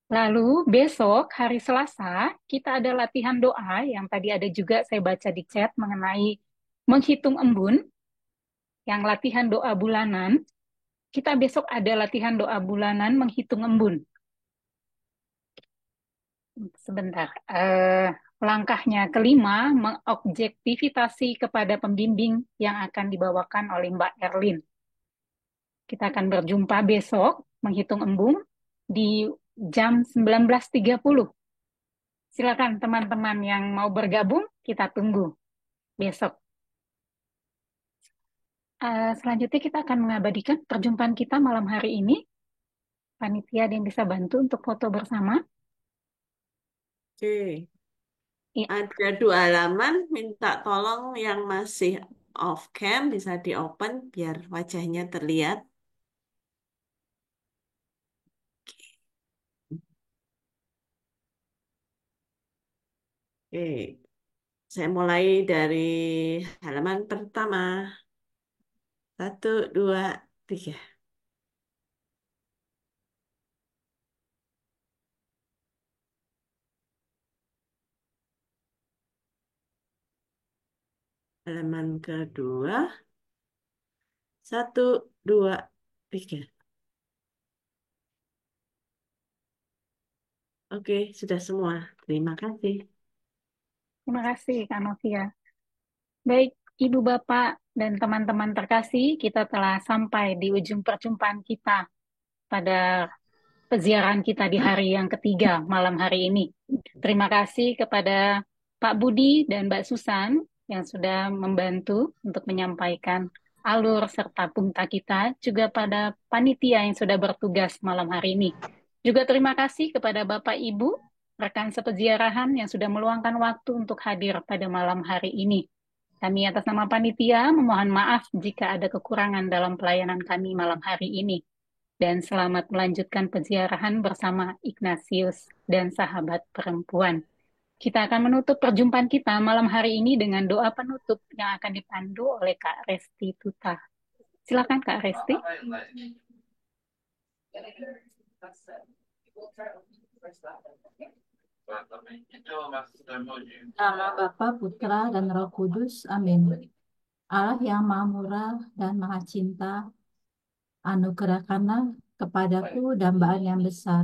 Lalu besok hari Selasa kita ada latihan doa yang tadi ada juga saya baca di chat mengenai menghitung embun yang latihan doa bulanan. Kita besok ada latihan doa bulanan menghitung embun. Sebentar. Langkahnya kelima, mengobjektifikasi kepada pembimbing yang akan dibawakan oleh Mbak Erlin. Kita akan berjumpa besok, menghitung embun, di jam 19.30. Silakan teman-teman yang mau bergabung, kita tunggu besok. Selanjutnya kita akan mengabadikan perjumpaan kita malam hari ini. Panitia ada yang bisa bantu untuk foto bersama. Oke. Iya. Ada 2 halaman, minta tolong yang masih off cam bisa di open biar wajahnya terlihat. Oke, saya mulai dari halaman pertama. 1, 2, 3. Halaman kedua. 1, 2, 3. Oke, sudah semua. Terima kasih. Terima kasih, Kak Novia. Baik, Ibu Bapak dan teman-teman terkasih, kita telah sampai di ujung perjumpaan kita pada peziarahan kita di hari yang ketiga malam hari ini. Terima kasih kepada Pak Budi dan Mbak Susan yang sudah membantu untuk menyampaikan alur serta punta kita, juga pada panitia yang sudah bertugas malam hari ini. Juga terima kasih kepada Bapak Ibu, rekan sepeziarahan yang sudah meluangkan waktu untuk hadir pada malam hari ini. Kami atas nama panitia memohon maaf jika ada kekurangan dalam pelayanan kami malam hari ini. Dan selamat melanjutkan peziarahan bersama Ignatius dan sahabat perempuan. Kita akan menutup perjumpaan kita malam hari ini dengan doa penutup yang akan dipandu oleh Kak Resti Tuta. Silakan Kak Resti. Nama Bapa, Putra, dan Roh Kudus. Amin. Allah yang Maha Murah dan Maha Cinta, anugerahkanlah kepadaku dambaan yang besar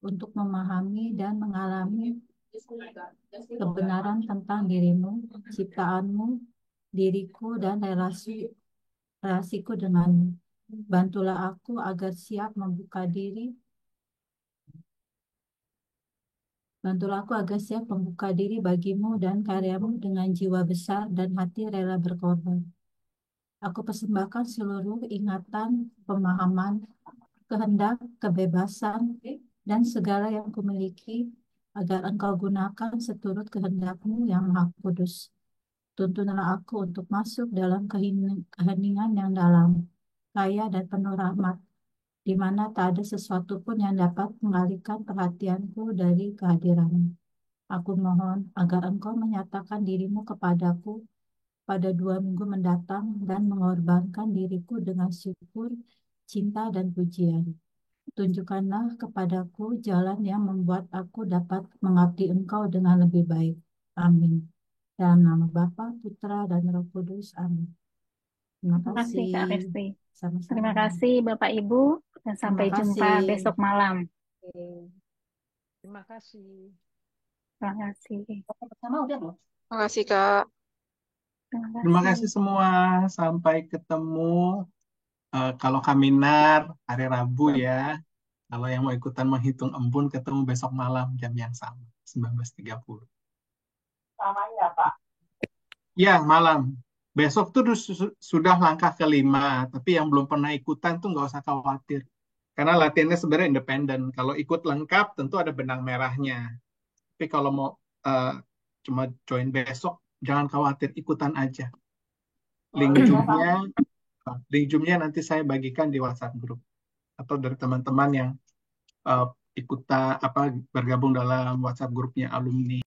untuk memahami dan mengalami kebenaran tentang dirimu, ciptaanmu, diriku, dan relasiku denganmu. Bantulah aku agar siap membuka diri. Bantulah aku agar siap membuka diri bagimu dan karyamu dengan jiwa besar dan hati rela berkorban. Aku persembahkan seluruh ingatan, pemahaman, kehendak, kebebasan, dan segala yang kumiliki agar engkau gunakan seturut kehendakmu yang maha kudus. Tuntunlah aku untuk masuk dalam keheningan yang dalam, kaya dan penuh rahmat, di mana tak ada sesuatu pun yang dapat mengalihkan perhatianku dari kehadiranmu. Aku mohon agar Engkau menyatakan dirimu kepadaku pada 2 minggu mendatang dan mengorbankan diriku dengan syukur, cinta, dan pujian. Tunjukkanlah kepadaku jalan yang membuat aku dapat mengabdi Engkau dengan lebih baik. Amin. Dalam nama Bapa, Putra, dan Roh Kudus. Amin. Terima Terima kasih Kak kasih. Resti. Terima Sama-sama. kasih Bapak Ibu dan Terima sampai jumpa kasih. besok malam. Oke. Terima kasih. Terima kasih. Bersama udah belum? Terima kasih, Kak. Terima kasih semua. Sampai ketemu kalau Kaminar hari Rabu ya. Kalau yang mau ikutan menghitung embun ketemu besok malam jam yang sama 19.30. Samanya Pak. Ya, malam. Besok tuh sudah langkah kelima, tapi yang belum pernah ikutan tuh nggak usah khawatir. Karena latihannya sebenarnya independen. Kalau ikut lengkap tentu ada benang merahnya. Tapi kalau mau uh, cuma join besok, jangan khawatir, ikutan aja. Link Zoom-nya nanti saya bagikan di WhatsApp group atau dari teman-teman yang bergabung dalam WhatsApp grupnya alumni.